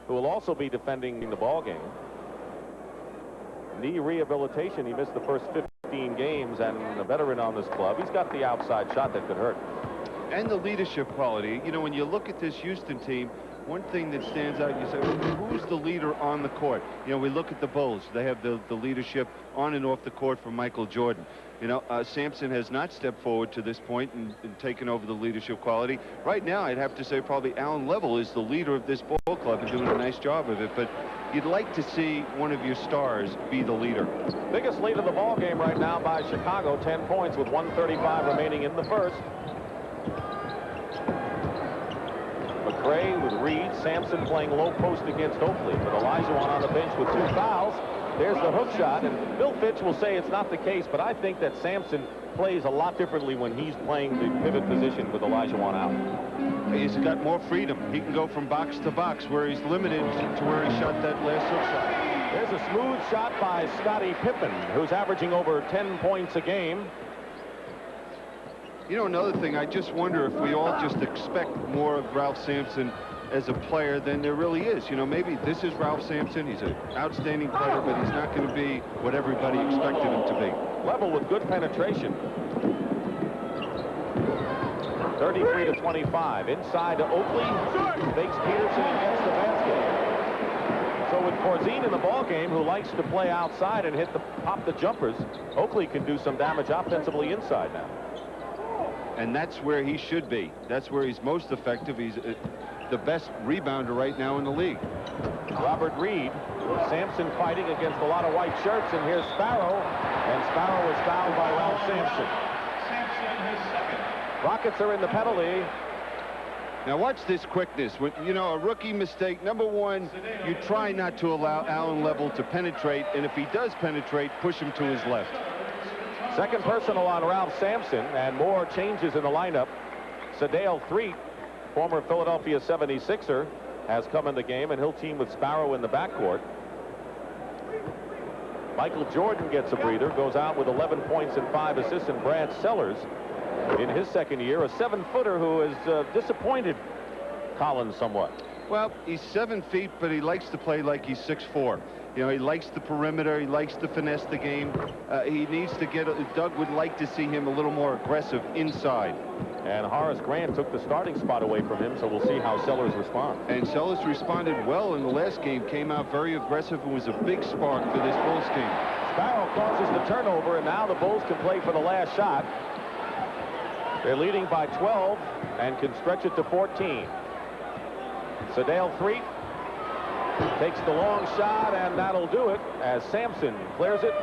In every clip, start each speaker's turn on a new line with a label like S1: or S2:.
S1: who will also be defending the ball game. Knee rehabilitation. He missed the first 15 games, and a veteran on this club. He's got the outside shot that could hurt.
S2: And the leadership quality. You know, when you look at this Houston team, one thing that stands out, you say, who's the leader on the court? You know, we look at the Bulls. They have the leadership on and off the court from Michael Jordan. You know, Sampson has not stepped forward to this point and taken over the leadership quality. Right now, I'd have to say probably Alan Level is the leader of this ball club and doing a nice job of it. But you'd like to see one of your stars be the leader.
S1: Biggest lead of the ball game right now by Chicago, 10 points with 1:35 remaining in the first. McRae with Reed. Sampson playing low post against Oakley, with Olajuwon on the bench with 2 fouls. There's the hook shot, and Bill Fitch will say it's not the case, but I think that Sampson plays a lot differently when he's playing the pivot position with Olajuwon out.
S2: He's got more freedom. He can go from box to box, where he's limited to where he shot that last hook shot.
S1: There's a smooth shot by Scottie Pippen, who's averaging over 10 points a game.
S2: You know, another thing, I just wonder if we all just expect more of Ralph Sampson as a player than there really is. You know, maybe this is Ralph Sampson. He's an outstanding player, but he's not going to be what everybody expected him to be.
S1: Level with good penetration. 33-25. Inside to Oakley. Fakes Peterson and gets the basket. So with Corzine in the ball game, who likes to play outside and pop the jumpers, Oakley can do some damage offensively inside now.
S2: And that's where he should be. That's where he's most effective. He's the best rebounder right now in the league.
S1: Robert Reed. Sampson fighting against a lot of white shirts, and here's Sparrow. And Sparrow is fouled by Ralph Sampson. Rockets are in the penalty.
S2: Now watch this quickness. When, you know, a rookie mistake, number one, you try not to allow Alan Level to penetrate, and if he does penetrate, push him to his left.
S1: Second personal on Ralph Sampson, and more changes in the lineup. Sedale Threet, former Philadelphia 76er, has come in the game, and he'll team with Sparrow in the backcourt. Michael Jordan gets a breather, goes out with 11 points and 5 assists, and Brad Sellers, in his second year, a 7-footer who has disappointed Collins somewhat.
S2: Well, he's 7 feet, but he likes to play like he's 6'4". You know, he likes the perimeter. He likes to finesse the game. He needs to get. Doug would like to see him a little more aggressive inside.
S1: And Horace Grant took the starting spot away from him, so we'll see how Sellers responds.
S2: And Sellers responded well in the last game. Came out very aggressive and was a big spark for this Bulls team.
S1: Sparrow causes the turnover, and now the Bulls can play for the last shot. They're leading by 12 and can stretch it to 14. Sedale Threet takes the long shot, and that'll do it as Sampson clears it.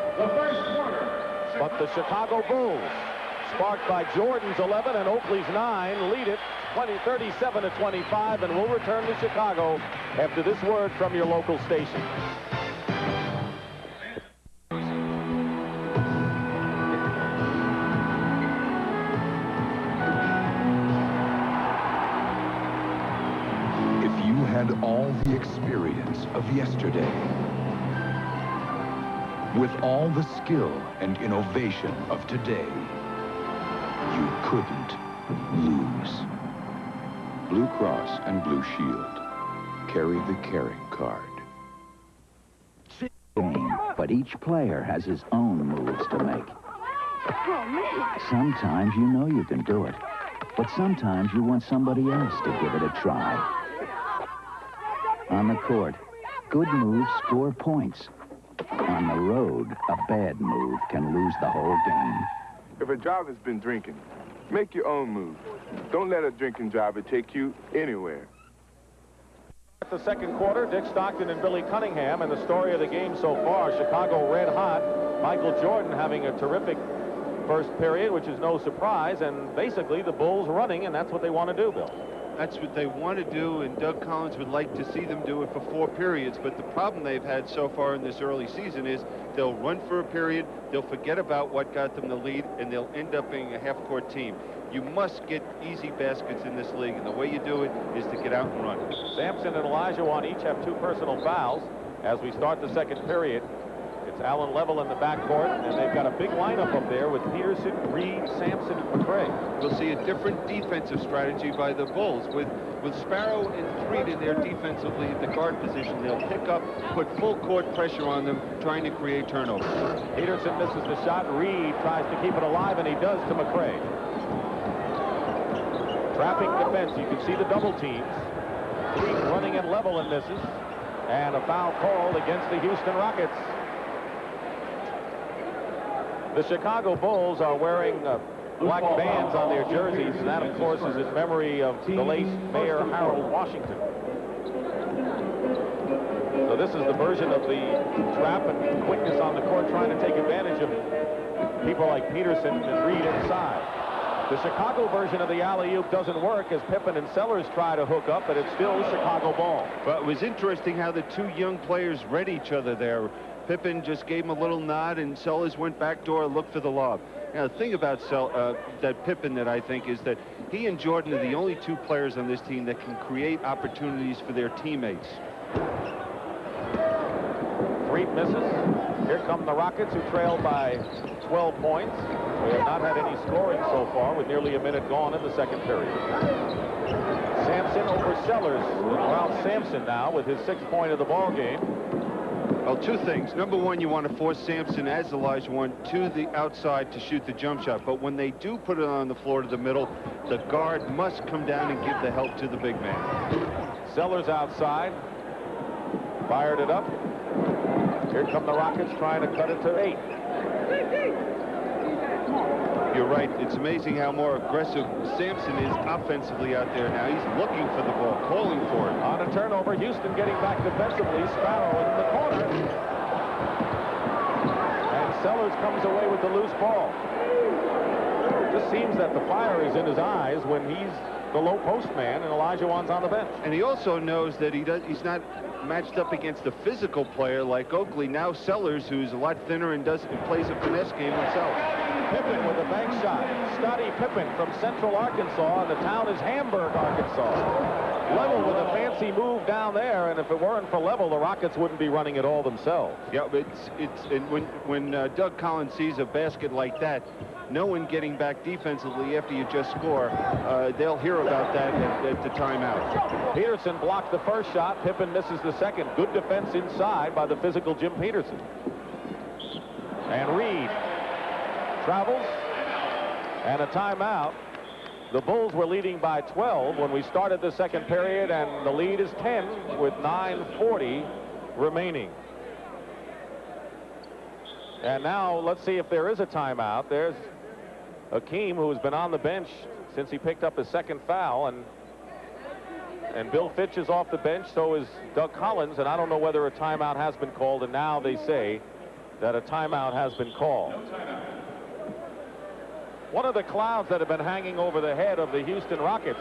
S1: But the Chicago Bulls, sparked by Jordan's 11 and Oakley's 9, lead it 37-25, and will return to Chicago after this word from your local station.
S3: Had all the experience of yesterday, with all the skill and innovation of today, you couldn't lose. Blue Cross and Blue Shield. Carry the caring card.
S4: But each player has his own moves to make. Sometimes you know you can do it, but sometimes you want somebody else to give it a try. On the court, good moves score points. On the road, a bad move can lose the whole game.
S5: If a driver's been drinking, make your own move. Don't let a drinking driver take you anywhere.
S1: At the second quarter, Dick Stockton and Billy Cunningham, and the story of the game so far, Chicago red hot. Michael Jordan having a terrific first period, which is no surprise, and basically the Bulls running, and that's what they want to do, Bill.
S2: That's what they want to do, and Doug Collins would like to see them do it for 4 periods. But the problem they've had so far in this early season is they'll run for a period, they'll forget about what got them the lead, and they'll end up being a half-court team. You must get easy baskets in this league, and the way you do it is to get out and run. Sampson
S1: and Olajuwon each have 2 personal fouls as we start the second period. It's Allen level in the backcourt, and they've got a big lineup up there with Peterson, Reed, Sampson, and McRae.
S2: We'll see a different defensive strategy by the Bulls. With Sparrow and Reed in there defensively at the guard position, they'll pick up, put full court pressure on them, trying to create turnovers.
S1: Peterson misses the shot. Reed tries to keep it alive, and he does to McRae. Trapping defense. You can see the double teams. Reed running at level and misses. And a foul called against the Houston Rockets. The Chicago Bulls are wearing black bands on their jerseys, and that, of course, is in memory of the late Mayor Harold Washington. So this is the version of the trap and quickness on the court, trying to take advantage of people like Peterson and Reed inside. The Chicago version of the alley-oop doesn't work as Pippen and Sellers try to hook up, but it's still Chicago ball.
S2: But it was interesting how the two young players read each other there. Pippen just gave him a little nod, and Sellers went back door and looked for the lob. Now, the thing about that Pippen that I think is that he and Jordan are the only two players on this team that can create opportunities for their teammates.
S1: Reed misses. Here come the Rockets, who trail by 12 points. We have not had any scoring so far, with nearly a minute gone in the second period. Sampson over Sellers. Around Sampson now with his 6th point of the ball game.
S2: Well, two things. Number one, you want to force Sampson, as Olajuwon, to the outside to shoot the jump shot. But when they do put it on the floor to the middle, the guard must come down and give the help to the big man.
S1: Sellers outside. Fired it up. Here come the Rockets trying to cut it to 8.
S2: You're right. It's amazing how more aggressive Sampson is offensively out there now. He's looking for the ball, calling for it.
S1: On a turnover, Houston getting back defensively. Sparrow in the corner. And Sellers comes away with the loose ball. It just seems that the fire is in his eyes when he's the low post man and Olajuwon's on the bench.
S2: And he also knows that he's not matched up against a physical player like Oakley. Now Sellers, who's a lot thinner and plays a finesse game himself.
S1: Pippen with a bank shot. Scottie Pippen from Central Arkansas, and the town is Hamburg, Arkansas. Level with a fancy move down there, and if it weren't for Level, the Rockets wouldn't be running it all themselves.
S2: Yeah, but when Doug Collins sees a basket like that, no one getting back defensively after you just score, they'll hear about that at the timeout.
S1: Peterson blocked the first shot. Pippen misses the second. Good defense inside by the physical Jim Peterson. And Reed travels, and a timeout. The Bulls were leading by 12 when we started the second period, and the lead is 10 with 9:40 remaining. And now let's see if there is a timeout. There's Hakeem, who has been on the bench since he picked up his second foul, and Bill Fitch is off the bench, so is Doug Collins, and I don't know whether a timeout has been called, and now they say that a timeout has been called. One of the clouds that have been hanging over the head of the Houston Rockets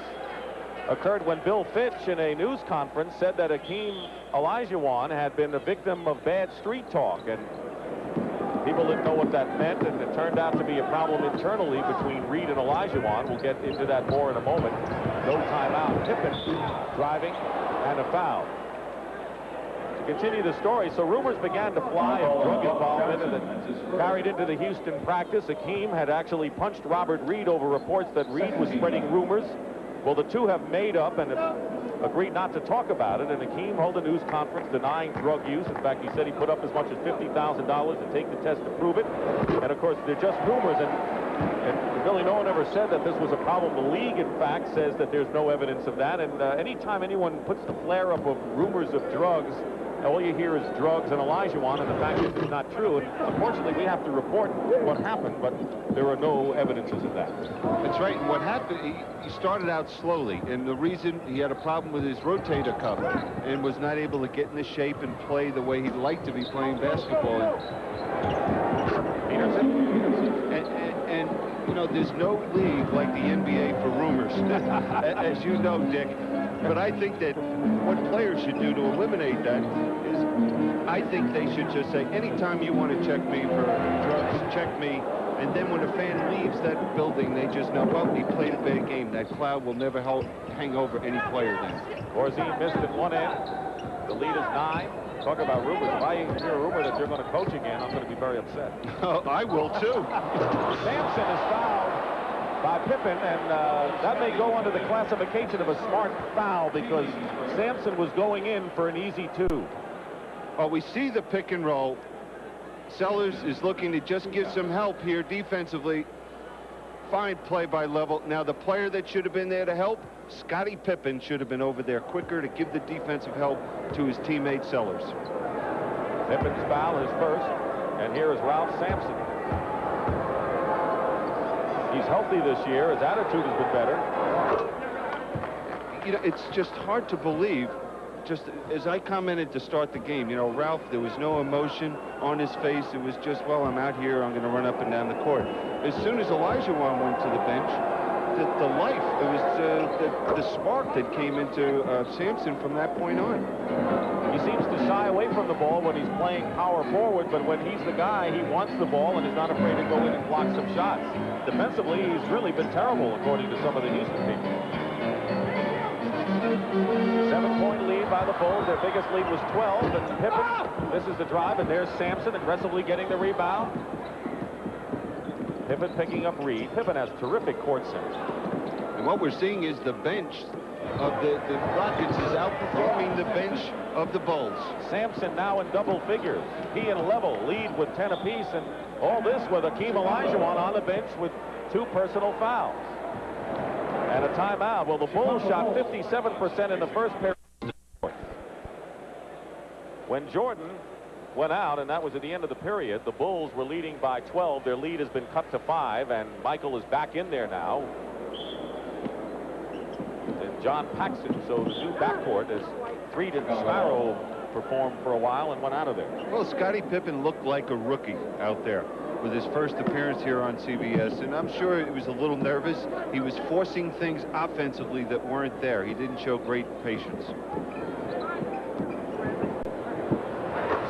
S1: occurred when Bill Fitch in a news conference said that Hakeem Olajuwon had been a victim of bad street talk, and people didn't know what that meant, and it turned out to be a problem internally between Reed and Olajuwon. We'll get into that more in a moment. No timeout. Pippen driving and a foul. To continue the story, so rumors began to fly of drug involvement that carried into the Houston practice. Hakeem had actually punched Robert Reed over reports that Reed was spreading rumors. Well, the two have made up and have agreed not to talk about it, and Hakeem held a news conference denying drug use. In fact, he said he put up as much as $50,000 to take the test to prove it. And of course, they're just rumors, and really no one ever said that this was a problem. The league, in fact, says that there's no evidence of that, and anytime anyone puts the flare up of rumors of drugs, all you hear is drugs and Olajuwon, and the fact is it's not true. And unfortunately, we have to report what happened, but there are no evidences of that.
S2: That's right. And what happened, he started out slowly, and the reason he had a problem with his rotator cuff and was not able to get in the shape and play the way he'd like to be playing basketball. And you know, there's no league like the NBA for rumors, as you know, Dick. But I think that what players should do to eliminate that is, I think they should just say, anytime you want to check me for drugs, check me. And then when a fan leaves that building, they just know, well, he played a bad game. That cloud will never hang over any player then.
S1: Corzine missed at one end. The lead is 9. Talk about rumors. If I hear a rumor that you're going to coach again, I'm going to be very upset.
S2: I will, too.
S1: Sampson is fouled by Pippen, and that may go under the classification of a smart foul because Sampson was going in for an easy 2.
S2: Well, we see the pick and roll. Sellers is looking to just give some help here defensively. Fine play by Level. Now, the player that should have been there to help, Scottie Pippen, should have been over there quicker to give the defensive help to his teammate Sellers.
S1: Pippen's foul is first, and here is Ralph Sampson. He's healthy this year. His attitude has been better.
S2: You know, it's just hard to believe. Just as I commented to start the game, you know, Ralph, there was no emotion on his face. It was just, well, I'm out here. I'm going to run up and down the court. As soon as Olajuwon went to the bench, the life, it was the spark that came into Sampson from that point on.
S1: He seems to shy away from the ball when he's playing power forward, but when he's the guy, he wants the ball and is not afraid to go in and block some shots. Defensively, he's really been terrible, according to some of the Houston people. 7-point lead by the Bulls. Their biggest lead was 12, and Pippen misses the drive, and there's Sampson aggressively getting the rebound. Pippen picking up Reed. Pippen has terrific court sense.
S2: And what we're seeing is the bench of the Rockets is outperforming the bench of the Bulls.
S1: Sampson now in double figures. He and Level lead with 10 apiece, and all this with Akeem Olajuwon on the bench with 2 personal fouls. And a timeout. Well, the Bulls shot 57% in the first period. When Jordan went out, and that was at the end of the period, the Bulls were leading by 12. Their lead has been cut to 5, and Michael is back in there now. And John Paxson, so the new backcourt, as Freed and Sparrow performed for a while and went out of there.
S2: Well, Scottie Pippen looked like a rookie out there with his first appearance here on CBS, and I'm sure he was a little nervous. He was forcing things offensively that weren't there. He didn't show great patience.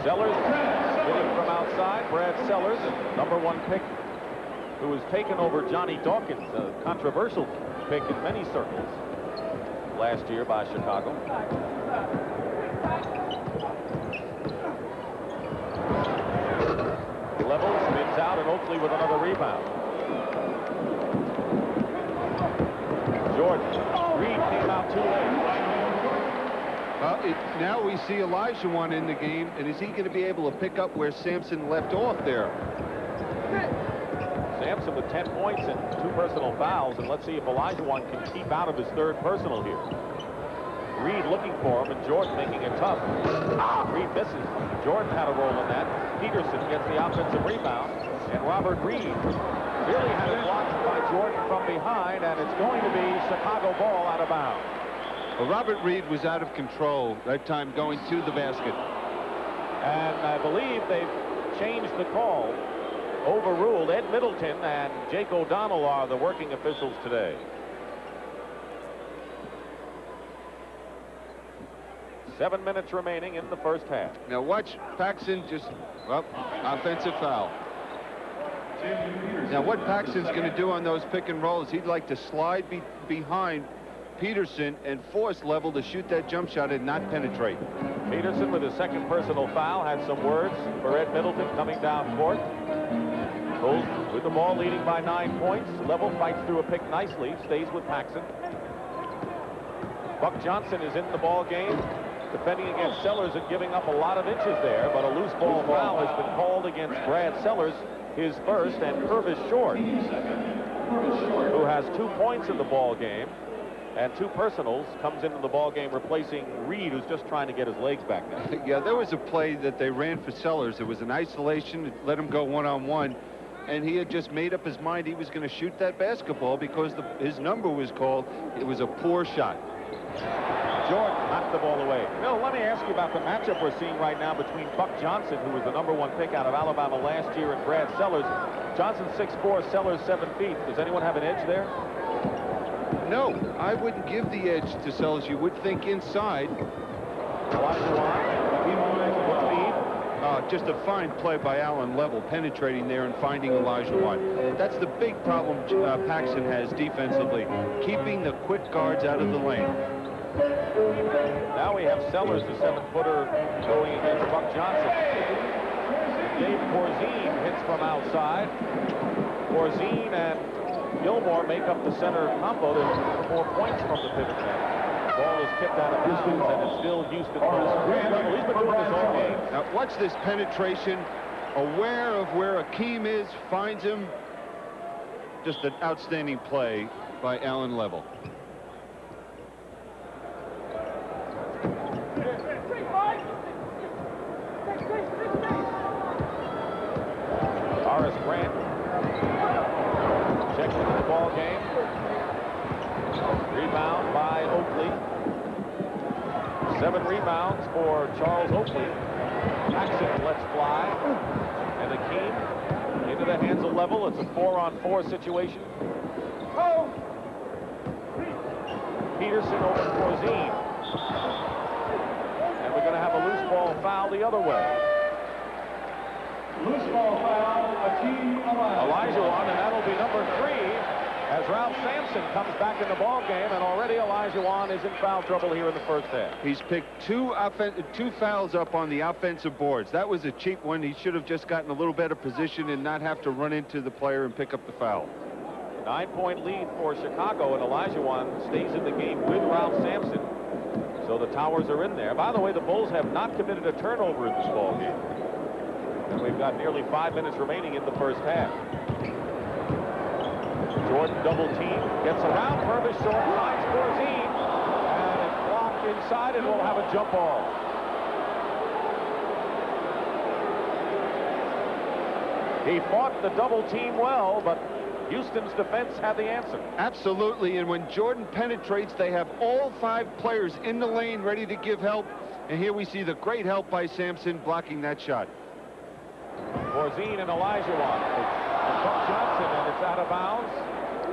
S1: Sellers hitting from outside. Brad Sellers, #1 pick, who was taken over Johnny Dawkins, a controversial pick in many circles last year by Chicago. Level spins out, and Oakley with another rebound. Jordan. Reed came out too late.
S2: Now we see Olajuwon in the game, and is he going to be able to pick up where Sampson left off there?
S1: Sampson with 10 points and 2 personal fouls, and let's see if Olajuwon can keep out of his 3rd personal here. Reed looking for him, and Jordan making it tough. Reed misses. Jordan had a role in that. Peterson gets the offensive rebound, and Robert Reed really had it blocked by Jordan from behind, and it's going to be Chicago ball out of bounds.
S2: Well, Robert Reed was out of control that time going to the basket.
S1: And I believe they've changed the call. Overruled. Ed Middleton and Jake O'Donnell are the working officials today. Seven minutes remaining in the first half.
S2: Now watch Paxson offensive foul. Now what Paxson's going to do on those pick and rolls, he'd like to slide behind Peterson and force Level to shoot that jump shot and not penetrate.
S1: Peterson with his 2nd personal foul had some words for Ed Middleton coming down court. Bulls with the ball leading by 9 points. Level fights through a pick nicely, stays with Paxson. Buck Johnson is in the ball game, defending against Sellers and giving up a lot of inches there, but a loose ball foul has been called against Brad Sellers, his first, and Purvis Short, who has 2 points in the ball game and 2 personals, comes into the ball game replacing Reed, who's just trying to get his legs back now.
S2: Yeah, there was a play that they ran for Sellers. It was an isolation, it let him go one-on-one, and he had just made up his mind he was going to shoot that basketball because his number was called. It was a poor shot.
S1: Jordan knocked the ball away. Bill, let me ask you about the matchup we're seeing right now between Buck Johnson, who was the #1 pick out of Alabama last year, and Brad Sellers. Johnson 6'4", Sellers 7 feet. Does anyone have an edge there?
S2: No, I wouldn't give the edge to Sellers. You would think inside.
S1: Olajuwon, with speed.
S2: Oh, just a fine play by Allen Level, penetrating there and finding Olajuwon. That's the big problem Paxson has defensively, keeping the quick guards out of the lane.
S1: Now we have Sellers, the 7-footer, going against Buck Johnson. Dave Corzine hits from outside. Corzine and Gilmore make up the center combo. There's 4 points from the pivot man. The ball is tipped out of bounds, and it's still Houston for this level. He's been doing this all game.
S2: Now watch this penetration, aware of where Akeem is, finds him. Just an outstanding play by Allen Level.
S1: Horace Grant checks into the ball game. Rebound by Oakley. 7 rebounds for Charles Oakley. Paxson lets fly. And Akeem into the hands of Level. It's a 4-on-4 situation. Peterson over Corzine. And we're going to have a loose ball foul the other way.
S6: Loose ball foul, Akeem
S1: Olajuwon, and that'll be number 3 as Ralph Sampson comes back in the ball game, and already Olajuwon is in foul trouble here in the first half.
S2: He's picked two fouls up on the offensive boards. That was a cheap one. He should have just gotten a little better position and not have to run into the player and pick up the foul.
S1: 9-point lead for Chicago, and Olajuwon stays in the game with Ralph Sampson. So the Towers are in there. By the way, the Bulls have not committed a turnover in this ball game. And we've got nearly 5 minutes remaining in the first half. Jordan double team, gets around Purvis, short, finds Corzine, and it's blocked inside, and we'll have a jump ball. He fought the double team well, but Houston's defense had the answer.
S2: Absolutely, and when Jordan penetrates, they have all 5 players in the lane ready to give help, and here we see the great help by Sampson blocking that shot.
S1: Corzine and Olajuwon. Buck Johnson, and it's out of bounds.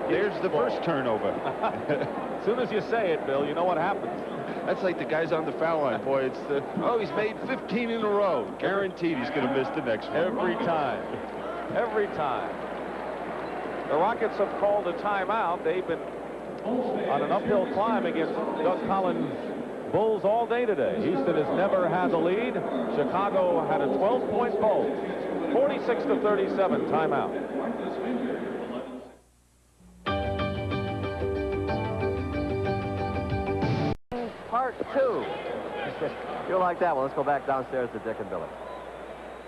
S2: There's the first turnover.
S1: As soon as you say it, Bill, you know what happens.
S2: That's like the guys on the foul line, boy. It's the, oh, he's made 15 in a row. Guaranteed he's going to miss the next one.
S1: Every time. Every time. The Rockets have called a timeout. They've been on an uphill climb against Doug Collins' Bulls all day today. Houston has never had the lead. Chicago had a 12-point bulge. 46-37, timeout.
S7: Part 2. You'll like that one. Let's go back downstairs to Dick and Billy.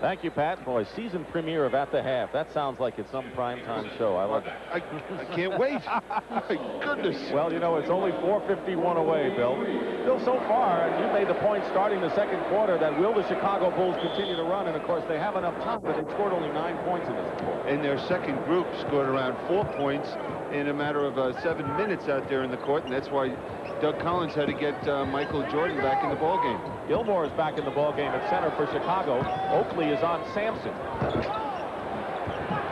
S1: Thank you, Pat. Boy, season premiere of At the Half. That sounds like it's some primetime show. I love it.
S2: I can't wait. My goodness.
S1: Well, you know, it's only 4:51 away, Bill. Bill, so far, and you made the point starting the second quarter that will the Chicago Bulls continue to run? And, of course, they have enough time, but they scored only 9 points in this quarter.
S2: And their second group scored around 4 points in a matter of 7 minutes out there in the court, and that's why Doug Collins had to get Michael Jordan back in the ballgame.
S1: Gilmore is back in the ballgame at center for Chicago. Oakley is on Sampson.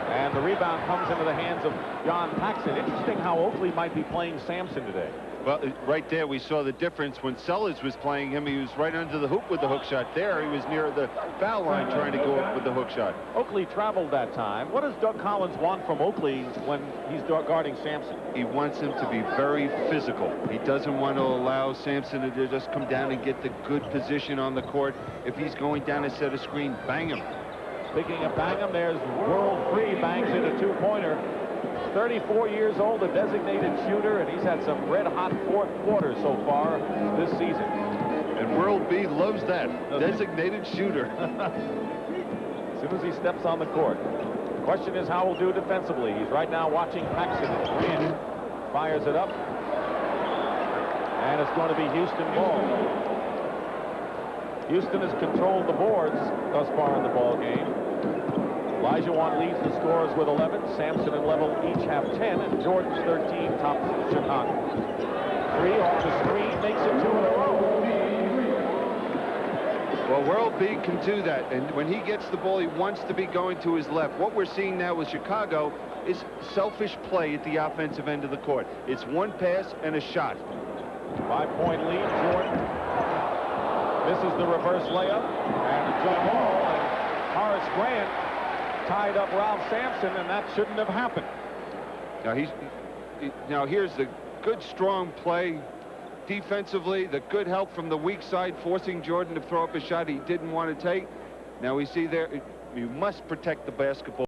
S1: And the rebound comes into the hands of John Paxson. Interesting how Oakley might be playing Sampson today.
S2: Well, right there we saw the difference. When Sellers was playing him, he was right under the hoop with the hook shot. There he was near the foul line trying to go up with the hook shot.
S1: Oakley traveled that time. What does Doug Collins want from Oakley when he's guarding Sampson?
S2: He wants him to be very physical. He doesn't want to allow Sampson to just come down and get the good position on the court. If he's going down and set a screen, bang him.
S1: Speaking of bang him, there's World Free, bangs in a 2-pointer. 34 years old, a designated shooter, and he's had some red-hot fourth quarters so far this season.
S2: And World B loves that. Designated shooter.
S1: As soon as he steps on the court. The question is how he'll do defensively. He's right now watching Paxson. Grant fires it up. And it's going to be Houston ball. Houston has controlled the boards thus far in the ball game. Olajuwon leads the scorers with 11. Sampson and Level each have 10, and Jordan's 13 tops Chicago. 3 off the screen, makes it 2 in a row.
S2: Well, World B can do that, and when he gets the ball, he wants to be going to his left. What we're seeing now with Chicago is selfish play at the offensive end of the court. It's one pass and a shot.
S1: 5-point lead, Jordan. This is the reverse layup, and the jump ball. Horace Grant tied up Ralph Sampson, and that shouldn't have happened.
S2: Now here's the good, strong play defensively, the good help from the weak side, forcing Jordan to throw up a shot he didn't want to take. Now we see there, you must protect the basketball.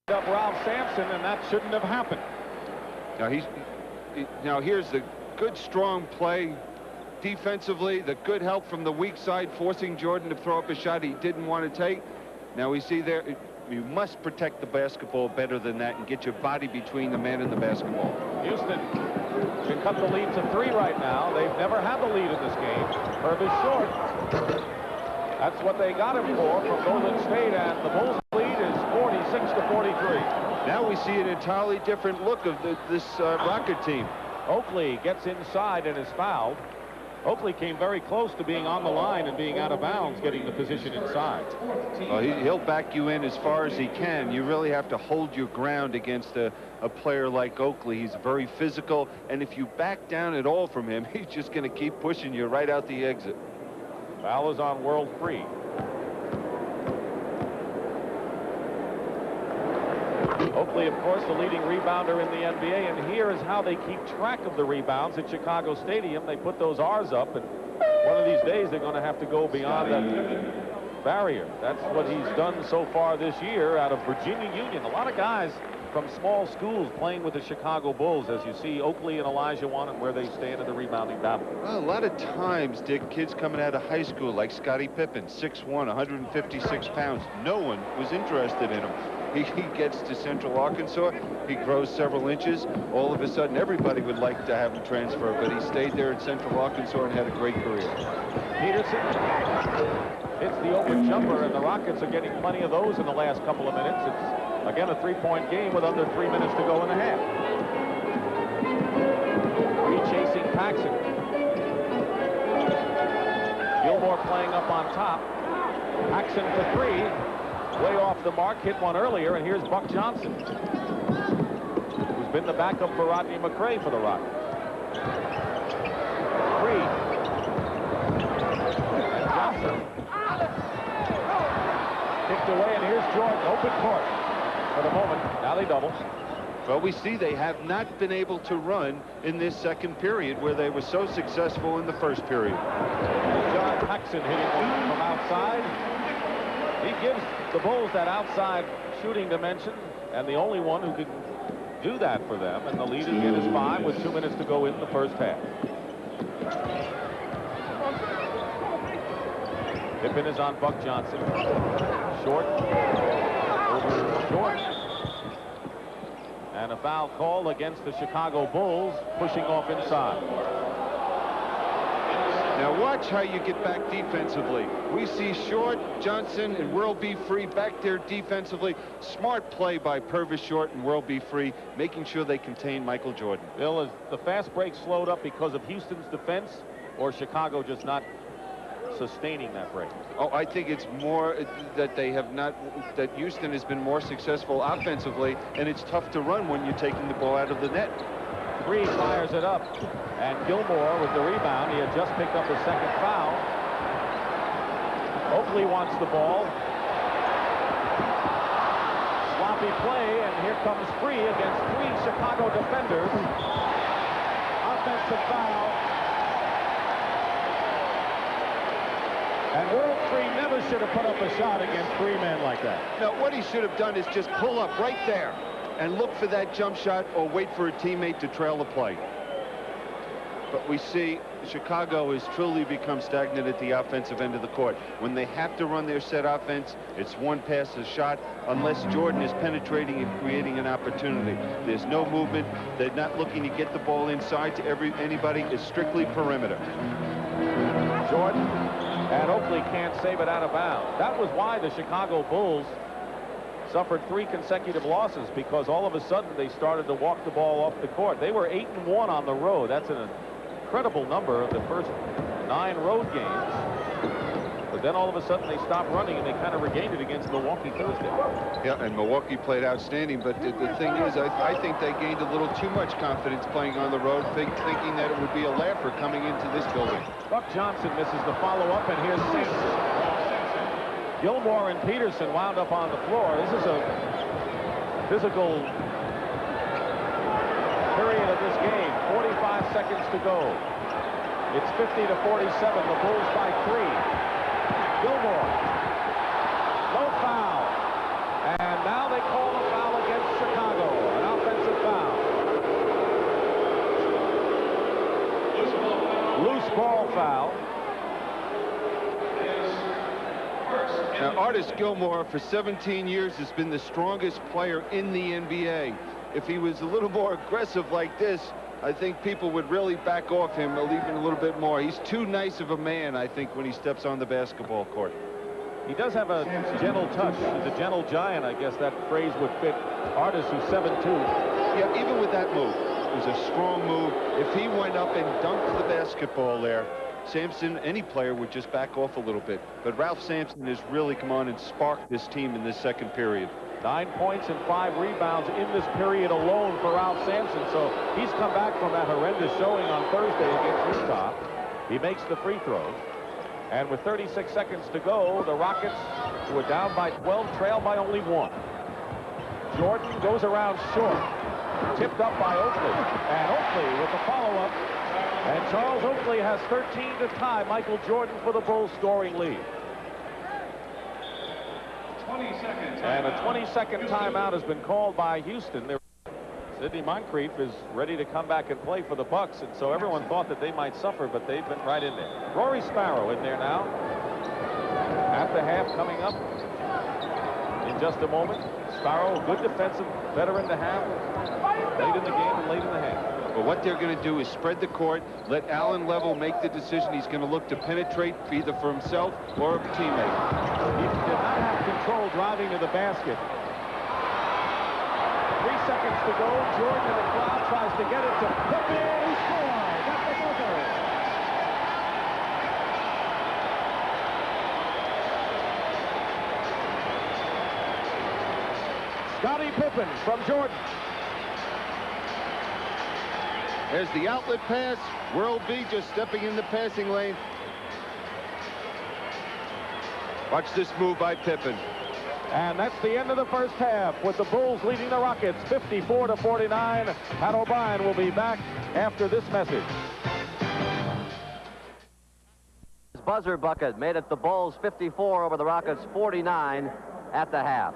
S1: Up Ralph Sampson, and that shouldn't have happened.
S2: Now here's the good, strong play defensively, the good help from the weak side, forcing Jordan to throw up a shot he didn't want to take. Now we see there, you must protect the basketball better than that and get your body between the man and the basketball.
S1: Houston can cut the lead to 3 right now. They've never had the lead in this game. Herb is short. That's what they got him for from Golden State, and the Bulls' lead is 46-43.
S2: Now we see an entirely different look of this Rocket team.
S1: Oakley gets inside and is fouled. Oakley came very close to being on the line and being out of bounds, getting the position inside.
S2: Well, he'll back you in as far as he can. You really have to hold your ground against a player like Oakley. He's very physical, and if you back down at all from him, he's just going to keep pushing you right out the exit.
S1: Foul is on World Free. Oakley, of course, the leading rebounder in the NBA, and here is how they keep track of the rebounds at Chicago Stadium. They put those R's up, and one of these days they're going to have to go beyond that barrier. That's what he's done so far this year out of Virginia Union. A lot of guys from small schools playing with the Chicago Bulls, as you see Oakley and Elijah Wan and where they stand in the rebounding battle.
S2: Well, a lot of times, Dick, kids coming out of high school like Scottie Pippen, 6'1", 156 pounds, no one was interested in him. He gets to Central Arkansas, he grows several inches. All of a sudden, everybody would like to have him transfer, but he stayed there at Central Arkansas and had a great career. Peterson
S1: hits the open jumper, and the Rockets are getting plenty of those in the last couple of minutes. It's, again, a 3-point game with under 3 minutes to go in the half. Chasing Paxson. Gilmore playing up on top. Paxson for 3. Way off the mark, hit one earlier, and here's Buck Johnson, who's been the backup for Rodney McRae for the Rockets. 3. And Johnson kicked away, and here's Jordan, open court for the moment. Now they double.
S2: Well, we see they have not been able to run in this second period where they were so successful in the first period.
S1: John Paxson hitting one from outside. He gives the Bulls that outside shooting dimension, and the only one who can do that for them, and the lead again is 5 with 2 minutes to go in the first half. Pippen is on Buck Johnson. Short over short. And a foul call against the Chicago Bulls, pushing off inside.
S2: Now watch how you get back defensively. We see Short, Johnson, and World Be Free back there defensively. Smart play by Purvis Short and World Be Free, making sure they contain Michael Jordan.
S1: Bill, is the fast break slowed up because of Houston's defense, or Chicago just not sustaining that break?
S2: Oh, I think it's more that they have not, that Houston has been more successful offensively, and it's tough to run when you're taking the ball out of the net.
S1: Free fires it up, and Gilmore with the rebound. He had just picked up his second foul. Oakley wants the ball. Sloppy play, and here comes Free against 3 Chicago defenders. Offensive foul. And World Free never should have put up a shot against 3 men like that.
S2: Now, what he should have done is just pull up right there and look for that jump shot or wait for a teammate to trail the play. But we see Chicago has truly become stagnant at the offensive end of the court. When they have to run their set offense, it's one pass a shot unless Jordan is penetrating and creating an opportunity. There's no movement. They're not looking to get the ball inside to anybody. It's strictly perimeter.
S1: Jordan and Oakley can't save it out of bounds. That was why the Chicago Bulls suffered 3 consecutive losses, because all of a sudden they started to walk the ball off the court. They were 8-1 on the road. That's an incredible number of the first 9 road games. The But then all of a sudden they stopped running and they kind of regained it against Milwaukee Thursday.
S2: Yeah, and Milwaukee played outstanding, but the thing is, I think they gained a little too much confidence playing on the road, thinking that it would be a laugher coming into this building.
S1: Buck Johnson misses the follow-up, and here's Sampson. Gilmore and Peterson wound up on the floor. This is a physical period of this game. 45 seconds to go. It's 50-47. The Bulls by 3. Gilmore. No foul. And now they call a foul against Chicago. An offensive foul. Loose ball foul.
S2: Now, Artis Gilmore, for 17 years, has been the strongest player in the NBA. If he was a little more aggressive like this, I think people would really back off him even a little bit more. He's too nice of a man, I think, when he steps on the basketball court.
S1: He does have a gentle touch. He's a gentle giant, I guess that phrase would fit Artis, who's 7'2".
S2: Yeah, even with that move, it was a strong move. If he went up and dunked the basketball there, Sampson, any player, would just back off a little bit. But Ralph Sampson has really come on and sparked this team in this second period.
S1: 9 points and 5 rebounds in this period alone for Ralph Sampson. So he's come back from that horrendous showing on Thursday against Utah. He makes the free throws. And with 36 seconds to go, the Rockets, who are down by 12, trail by only 1. Jordan goes around short. Tipped up by Oakley. And Oakley with the follow-up. And Charles Oakley has 13 to tie Michael Jordan for the Bulls' scoring lead.
S6: 20 seconds.
S1: And a 20-second timeout has been called by Houston. Sidney Moncrief is ready to come back and play for the Bucks, and so everyone thought that they might suffer, but they've been right in there. Rory Sparrow in there now. At the half coming up in just a moment. Sparrow, good defensive veteran to have late in the game and late in the half.
S2: But what they're going to do is spread the court, let Allen Level make the decision. He's going to look to penetrate either for himself or a teammate.
S1: He did not have control driving to the basket. 3 seconds to go. Jordan in the crowd tries to get it to Pippen. He scores at the buzzer. Scottie Pippen from Jordan.
S2: There's the outlet pass. World B just stepping in the passing lane. Watch this move by Pippen.
S1: And that's the end of the first half with the Bulls leading the Rockets 54-49. Pat O'Brien will be back after this message.
S7: His buzzer bucket made it the Bulls 54 over the Rockets 49 at the half.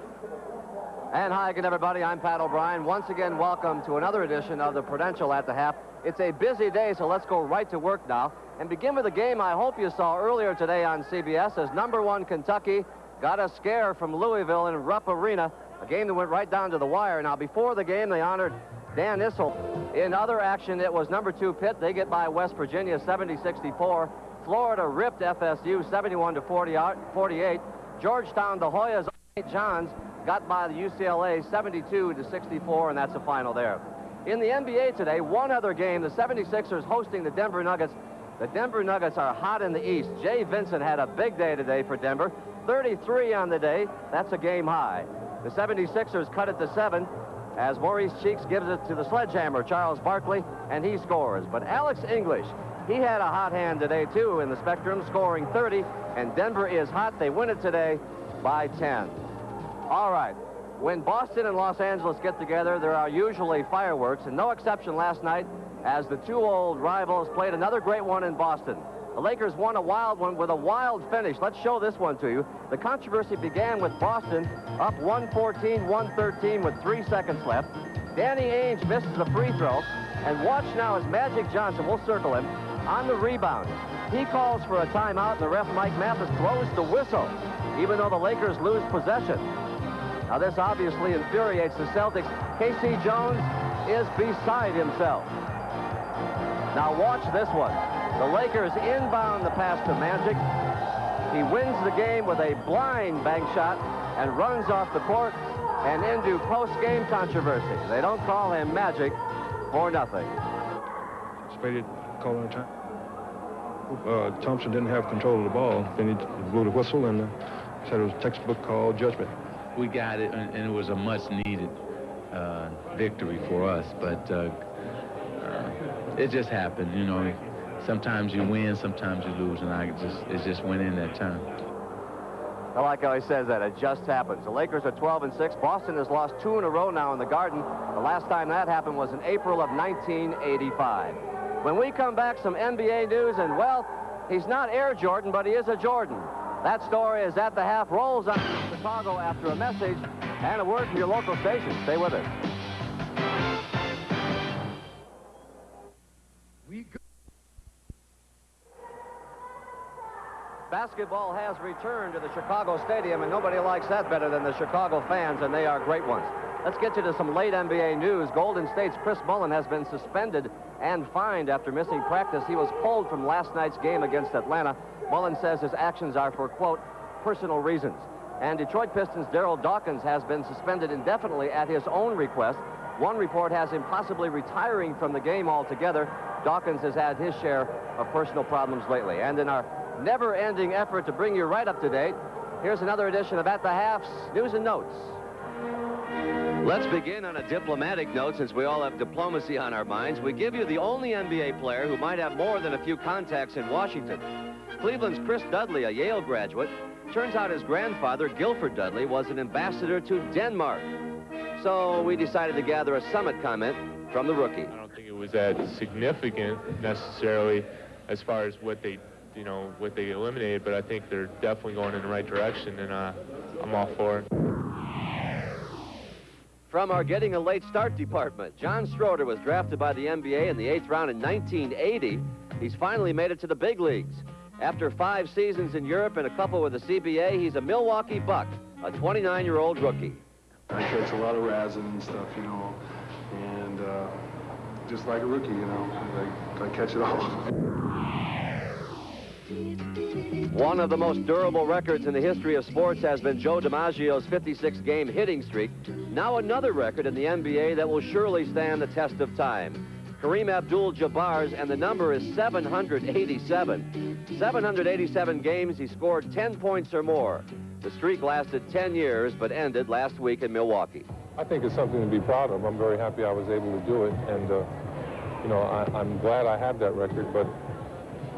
S7: And hi again, everybody. I'm Pat O'Brien. Once again, welcome to another edition of the Prudential at the Half. It's a busy day, so let's go right to work now and begin with a game I hope you saw earlier today on CBS as #1 Kentucky got a scare from Louisville in Rupp Arena, a game that went right down to the wire. Now, before the game, they honored Dan Issel. In other action, it was #2 Pitt. They get by West Virginia 70-64. Florida ripped FSU 71-48. Georgetown, the Hoyas, St. John's got by the UCLA 72-64, and that's the final there. In the NBA today, one other game, the 76ers hosting the Denver Nuggets. The Denver Nuggets are hot in the East. Jay Vincent had a big day today for Denver. 33 on the day. That's a game high. The 76ers cut it to 7 as Maurice Cheeks gives it to the sledgehammer, Charles Barkley, and he scores. But Alex English, he had a hot hand today, too, in the Spectrum, scoring 30, and Denver is hot. They win it today by 10. All right. When Boston and Los Angeles get together, there are usually fireworks, and no exception last night as the two old rivals played another great one in Boston. The Lakers won a wild one with a wild finish. Let's show this one to you. The controversy began with Boston up 114-113 with 3 seconds left. Danny Ainge misses a free throw, and watch now as Magic Johnson, we'll circle him, on the rebound. He calls for a timeout, and the ref, Mike Mathis, blows the whistle, even though the Lakers lose possession. Now, this obviously infuriates the Celtics. K.C. Jones is beside himself. Now, watch this one. The Lakers inbound the pass to Magic. He wins the game with a blind bank shot and runs off the court and into post-game controversy. They don't call him Magic for nothing.
S8: Anticipated call on time. Thompson didn't have control of the ball. Then he blew the whistle and said it was a textbook call judgment.
S9: We got it, and it was a much-needed victory for us, but it just happened, you know. Sometimes you win, sometimes you lose, and it just went in that time.
S7: I like how he says that. It just happens. The Lakers are 12-6. Boston has lost 2 in a row now in the Garden. The last time that happened was in April of 1985. When we come back, some NBA news, and, well, he's not Air Jordan, but he is a Jordan. That story is at the half. Rolls on Chicago after a message and a word from your local station. Stay with us. Basketball has returned to the Chicago Stadium, and nobody likes that better than the Chicago fans, and they are great ones. Let's get you to some late NBA news. Golden State's Chris Mullin has been suspended and fined after missing practice. He was pulled from last night's game against Atlanta. Mullin says his actions are for, quote, personal reasons. And Detroit Pistons' Darryl Dawkins has been suspended indefinitely at his own request. One report has him possibly retiring from the game altogether. Dawkins has had his share of personal problems lately. And in our never-ending effort to bring you right up to date, here's another edition of At the Half's News and Notes. Let's begin on a diplomatic note, since we all have diplomacy on our minds. We give you the only NBA player who might have more than a few contacts in Washington. Cleveland's Chris Dudley, a Yale graduate. Turns out his grandfather, Guilford Dudley, was an ambassador to Denmark. So we decided to gather a summit comment from the rookie.
S10: I don't think it was that significant necessarily as far as what they eliminated, but I think they're definitely going in the right direction, and I'm all for it.
S7: From our getting a late start department, John Schroeder was drafted by the NBA in the 8th round in 1980. He's finally made it to the big leagues. After 5 seasons in Europe and a couple with the CBA, he's a Milwaukee Buck, a 29-year-old rookie.
S11: I catch a lot of razzing and stuff, you know, and just like a rookie, you know, I catch it all.
S7: One of the most durable records in the history of sports has been Joe DiMaggio's 56-game hitting streak. Now another record in the NBA that will surely stand the test of time. Kareem Abdul-Jabbar's, and the number is 787. 787 games, he scored 10 points or more. The streak lasted 10 years, but ended last week in Milwaukee.
S12: I think it's something to be proud of. I'm very happy I was able to do it, and, you know, I'm glad I have that record, but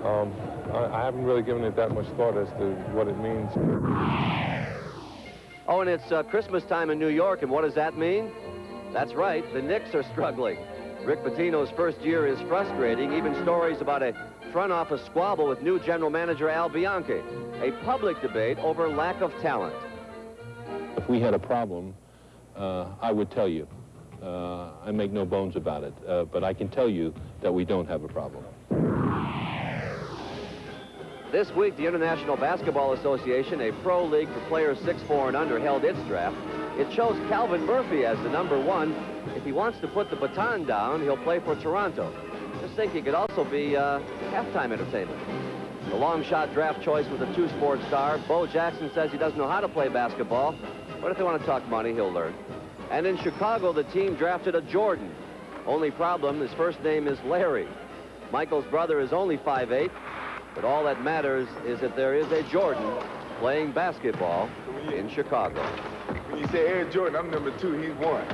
S12: I haven't really given it that much thought as to what it means.
S7: Oh, and it's Christmas time in New York, and what does that mean? That's right, the Knicks are struggling. Rick Pitino's first year is frustrating. Even stories about a front office squabble with new general manager Al Bianchi. A public debate over lack of talent.
S13: If we had a problem, I would tell you. I make no bones about it. But I can tell you that we don't have a problem.
S7: This week, the International Basketball Association, a pro league for players 6'4" and under, held its draft. It chose Calvin Murphy as the #1. If he wants to put the baton down, he'll play for Toronto. Just think he could also be halftime entertainment. The long shot draft choice was a 2-sport star. Bo Jackson says he doesn't know how to play basketball, but if they want to talk money, he'll learn. And in Chicago, the team drafted a Jordan. Only problem, his first name is Larry. Michael's brother is only 5'8", but all that matters is that there is a Jordan playing basketball in Chicago.
S5: When you say Air Jordan, I'm #2, he's 1.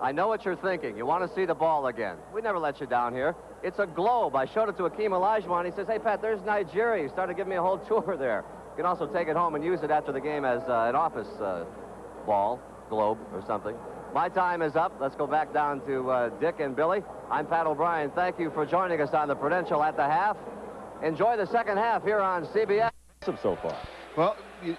S7: I know what you're thinking. You want to see the ball again. We never let you down here. It's a globe. I showed it to Akeem Olajuwon. He says, hey, Pat, there's Nigeria. He started giving me a whole tour there. You can also take it home and use it after the game as an office ball, globe, or something. My time is up. Let's go back down to Dick and Billy. I'm Pat O'Brien. Thank you for joining us on the Prudential at the half. Enjoy the second half here on CBS. So far.
S2: Well,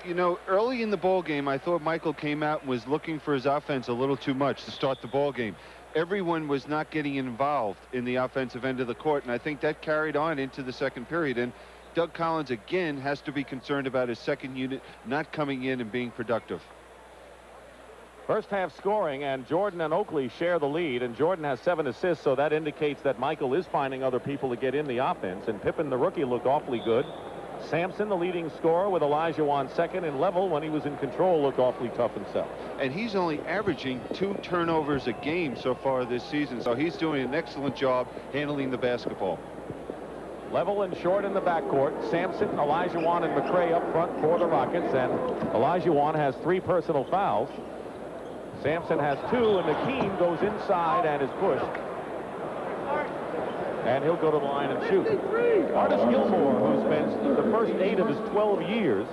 S2: you know, early in the ball game, I thought Michael came out and was looking for his offense a little too much to start the ball game. Everyone was not getting involved in the offensive end of the court, and I think that carried on into the second period. And Doug Collins, again, has to be concerned about his second unit not coming in and being productive.
S1: First half scoring, and Jordan and Oakley share the lead, and Jordan has 7 assists, so that indicates that Michael is finding other people to get in the offense, and Pippen, the rookie, looked awfully good. Sampson, the leading scorer, with Olajuwon second, and Level, when he was in control, looked awfully tough himself.
S2: And he's only averaging 2 turnovers a game so far this season, so he's doing an excellent job handling the basketball.
S1: Level and Short in the backcourt. Sampson, Olajuwon, and McRae up front for the Rockets, and Olajuwon has 3 personal fouls. Sampson has 2, and McKean goes inside and is pushed. And he'll go to the line and shoot. Artis Gilmore, who spends the first 8 of his 12 years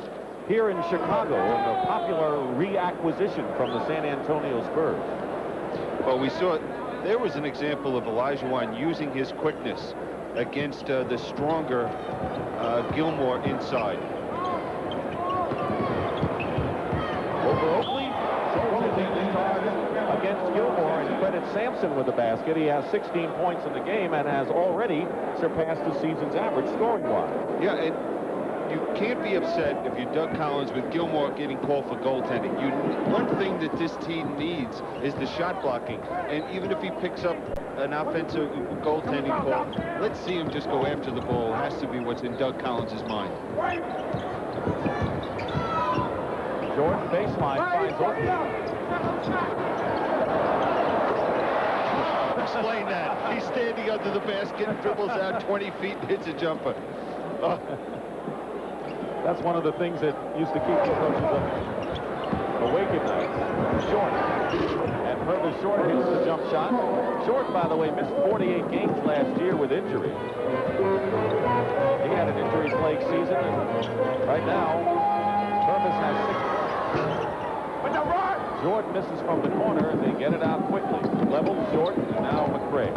S1: here in Chicago, and a popular reacquisition from the San Antonio Spurs.
S2: Well, we saw there was an example of Olajuwon using his quickness against the stronger Gilmore inside.
S1: Over Oakley, against Gilmore, and credit Sampson with the basket. He has 16 points in the game and has already surpassed the season's average scoring-wise.
S2: Yeah, and you can't be upset if you're Doug Collins with Gilmore getting called for goaltending. One thing that this team needs is the shot blocking, and even if he picks up an offensive goaltending call, let's see him just go after the ball. It has to be what's in Doug Collins' mind.
S1: Jordan baseline finds Oakley.
S2: Explain that. He's standing under the basket, dribbles out 20 feet, hits a jumper. Oh.
S1: That's one of the things that used to keep the coaches awake at night. Short. And further Short hits the jump shot. Short, by the way, missed 48 games last year with injury. He had an injury-plagued season, and right now, Purvis has 6. Jordan misses from the corner, and they get it out quickly. Level, Short, and now McRae.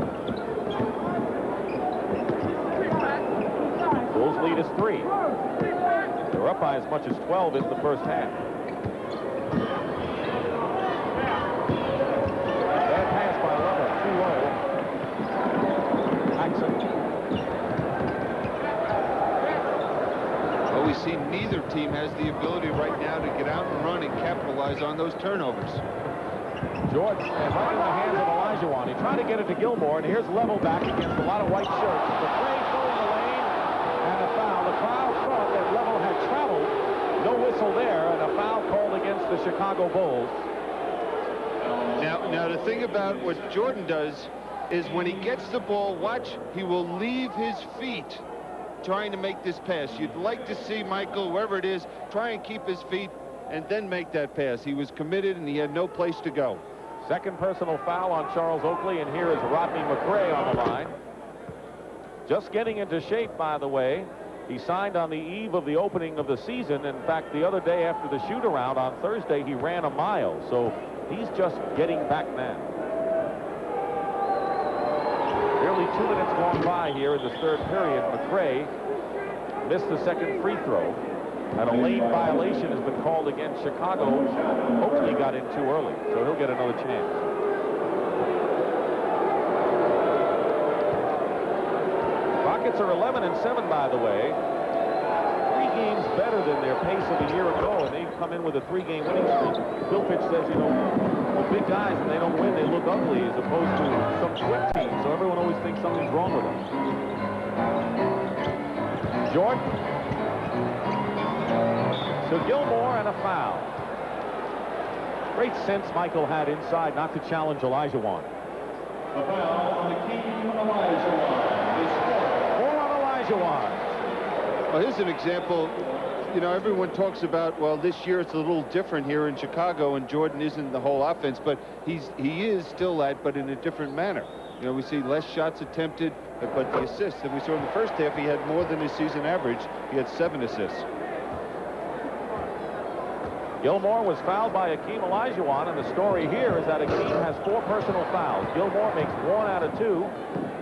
S1: Bulls lead is 3. They're up by as much as 12 in the first half. Bad pass by Level, too low. Jackson.
S2: Well, we see neither team has the ability right now to get out and run and capitalize on those turnovers.
S1: Jordan, and right in the hands of Olajuwon. He tried to get it to Gilmore, and here's Level back against a lot of white shirts. McRae filling the lane, and a foul. The crowd thought that Level had traveled. No whistle there, and a foul called against the Chicago Bulls.
S2: Now the thing about what Jordan does is when he gets the ball, watch, he will leave his feet trying to make this pass. You'd like to see Michael, whoever it is, try and keep his feet and then make that pass. He was committed, and he had no place to go.
S1: Second personal foul on Charles Oakley, and here is Rodney McRae on the line. Just getting into shape, by the way. He signed on the eve of the opening of the season. In fact, the other day after the shoot-around on Thursday, he ran a mile. So he's just getting back now. Nearly 2 minutes gone by here in this third period. McRae missed the second free throw, and a late violation has been called against Chicago. Oakley got in too early, so he'll get another chance. Rockets are 11-7, by the way. 3 games better than their pace of a year ago, and they've come in with a 3-game winning streak. Bill Pitch says, you know, well, big guys, and they don't win, they look ugly, as opposed to some quick teams, so everyone always thinks something's wrong with them. Jordan. So Gilmore, and a foul. Great sense Michael had inside not to challenge Olajuwon.
S6: A foul on the King Olajuwon.
S1: More on Olajuwon.
S2: Well, here's an example. You know, everyone talks about, well, this year it's a little different here in Chicago, and Jordan isn't the whole offense, but he is still that, but in a different manner. You know, we see less shots attempted, but the assists. And we saw in the first half he had more than his season average. He had 7 assists.
S1: Gilmore was fouled by Akeem Olajuwon, and the story here is that Akeem has 4 personal fouls. Gilmore makes 1 out of 2,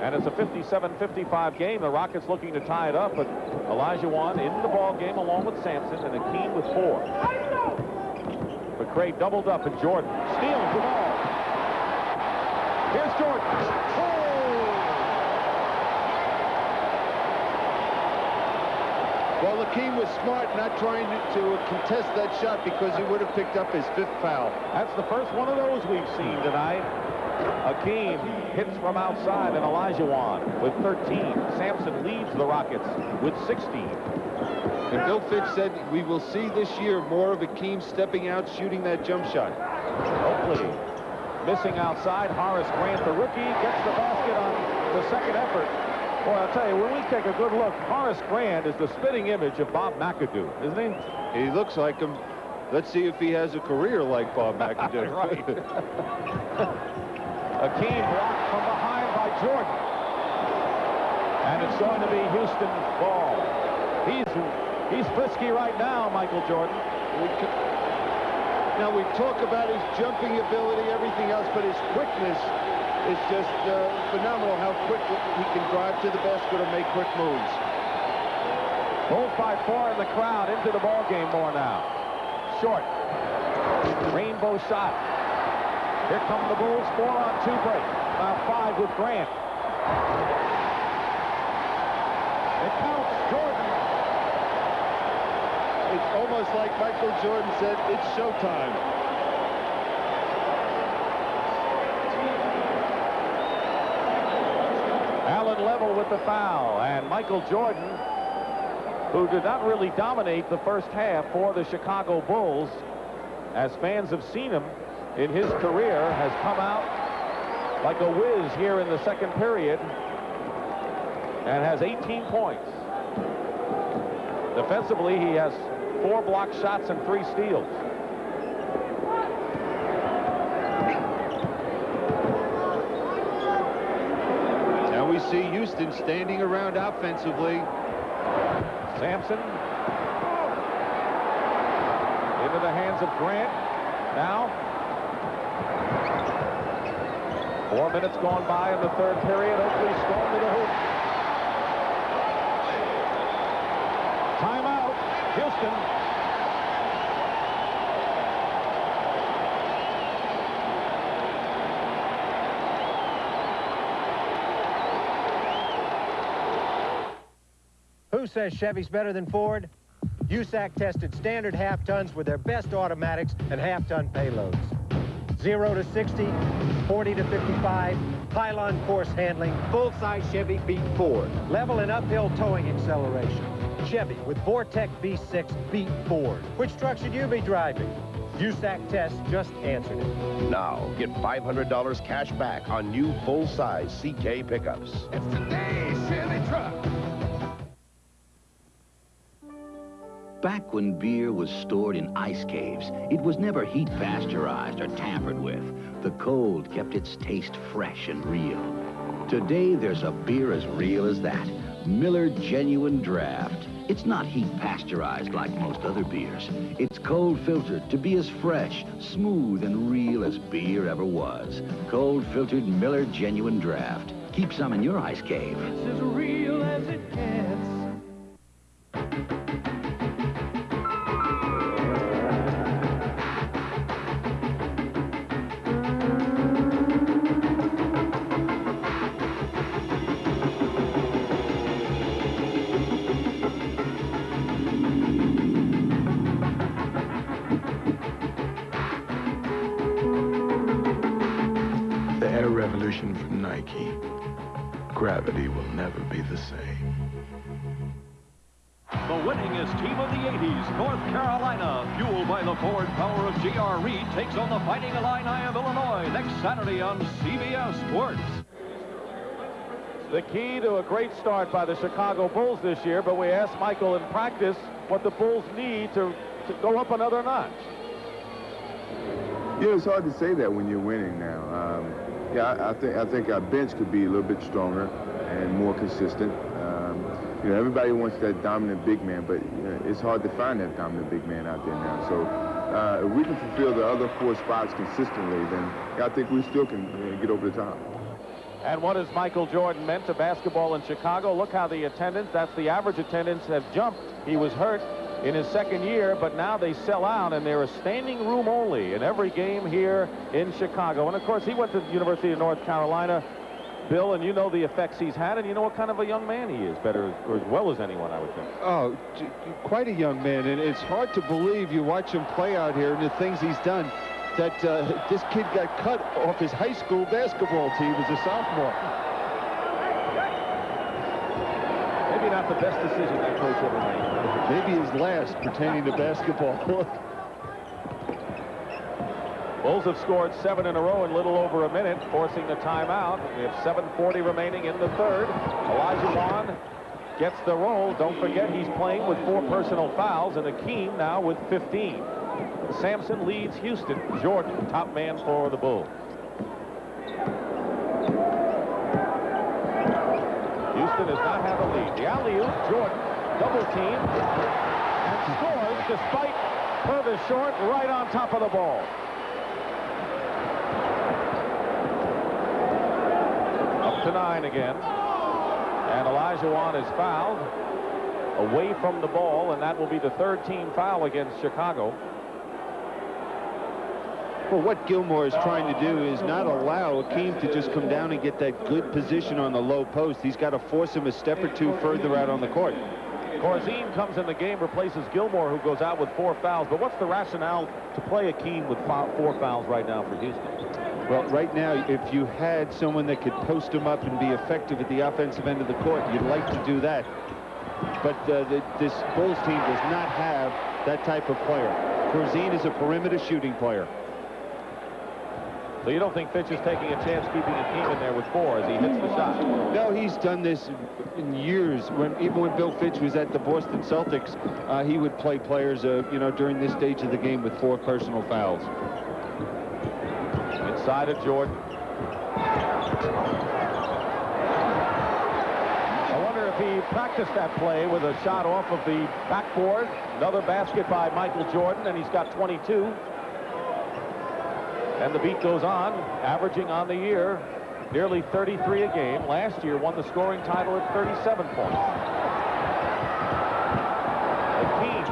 S1: and it's a 57-55 game. The Rockets looking to tie it up, but Olajuwon in the ball game along with Sampson, and Akeem with 4. McRae doubled up, and Jordan steals the ball. Here's Jordan.
S2: Well, Akeem was smart not trying to contest that shot because he would have picked up his 5th foul.
S1: That's the first one of those we've seen tonight. Akeem hits from outside, and Olajuwon with 13. Sampson leads the Rockets with 16.
S2: And Bill Fitch said we will see this year more of Akeem stepping out, shooting that jump shot.
S1: Oakley missing outside. Horace Grant, the rookie, gets the basket on the second effort. Boy, I'll tell you, when we take a good look, Horace Grant is the spitting image of Bob McAdoo, isn't he?
S2: He looks like him. Let's see if he has a career like Bob McAdoo.
S1: Right. Akeem blocked from behind by Jordan. And it's going to be Houston ball. He's frisky right now, Michael Jordan.
S2: Now, we talk about his jumping ability, everything else, but his quickness is just phenomenal how quick he can drive to the basket or make quick moves.
S1: Bulls by 4 in the crowd, into the ball game more now. Short. Rainbow shot. Here come the Bulls, 4-on-2 break. Now 5 with Grant. It counts. Jordan.
S2: It's almost like Michael Jordan said, it's showtime.
S1: Allen level with the foul, and Michael Jordan, who did not really dominate the first half for the Chicago Bulls, as fans have seen him in his career, has come out like a whiz here in the second period and has 18 points. Defensively, he has 4 blocked shots and 3 steals.
S2: Now we see Houston standing around offensively.
S1: Sampson into the hands of Grant. Now 4 minutes gone by in the third period. Oakley stormed to the hoop. Timeout, Houston.
S14: Who says Chevy's better than Ford? USAC tested standard half-tons with their best automatics and half-ton payloads. 0 to 60, 40 to 55, pylon force handling. Full-size Chevy beat Ford. Level and uphill towing acceleration. Chevy with Vortec V6 beat Ford. Which truck should you be driving? USAC tests just answered it.
S15: Now, get $500 cash back on new full-size CK pickups.
S16: It's today's Chevy truck.
S4: Back when beer was stored in ice caves, it was never heat pasteurized or tampered with. The cold kept its taste fresh and real. Today, there's a beer as real as that. Miller Genuine Draft. It's not heat pasteurized like most other beers. It's cold filtered to be as fresh, smooth, and real as beer ever was. Cold filtered Miller Genuine Draft. Keep some in your ice cave.
S16: It's as real as it gets.
S3: From Nike, gravity will never be the same.
S6: The winningest team of the 80s, North Carolina, fueled by the Ford power of J.R. Reed, takes on the Fighting Illini of Illinois next Saturday on CBS Sports.
S1: The key to a great start by the Chicago Bulls this year, but we asked Michael in practice what the Bulls need to go up another notch.
S5: Yeah, it's hard to say that when you're winning now. Yeah, I think our bench could be a little bit stronger and more consistent. You know, everybody wants that dominant big man, but you know, it's hard to find that dominant big man out there now. So if we can fulfill the other 4 spots consistently, then I think we still can get over the top.
S1: And what has Michael Jordan meant to basketball in Chicago? Look how the attendance, that's the average attendance, have jumped. He was hurt in his second year, but now they sell out, and they're a standing room only in every game here in Chicago. And of course, he went to the University of North Carolina, Bill, and you know the effects he's had, and you know what kind of a young man he is, better or as well as anyone, I would think.
S2: Oh, quite a young man, and it's hard to believe. You watch him play out here and the things he's done. that this kid got cut off his high school basketball team as a sophomore.
S1: Maybe not the best decision that coach ever made.
S2: Maybe his last pertaining to basketball.
S1: Bulls have scored 7 in a row in little over a minute, forcing the timeout. We have 7:40 remaining in the third. Elijah Wan gets the roll. Don't forget he's playing with 4 personal fouls, and Akeem now with 15. Sampson leads Houston. Jordan, top man for the Bulls. Houston does not have a lead. The alley-oop, Jordan, double team, and scores despite Purvis short, right on top of the ball. Up to 9 again. And Elijah Wan is fouled away from the ball, and that will be the 3rd team foul against Chicago.
S2: Well, what Gilmore is trying to do is not allow Akeem to just come down and get that good position on the low post. He's got to force him a step or 2 further out on the court.
S1: Corzine comes in the game, replaces Gilmore, who goes out with 4 fouls. But what's the rationale to play Akeem with 4 fouls right now for Houston?
S2: Well, right now, if you had someone that could post him up and be effective at the offensive end of the court, you'd like to do that. But this Bulls team does not have that type of player. Corzine is a perimeter shooting player.
S1: So you don't think Fitch is taking a chance keeping Akeem in there with 4 as he hits the shot?
S2: No, he's done this in years. Even when Bill Fitch was at the Boston Celtics, he would play players, you know, during this stage of the game with 4 personal fouls.
S1: Inside of Jordan. I wonder if he practiced that play with a shot off of the backboard. Another basket by Michael Jordan, and he's got 22. And the beat goes on, averaging on the year nearly 33 a game. Last year won the scoring title at 37 points. Akeem.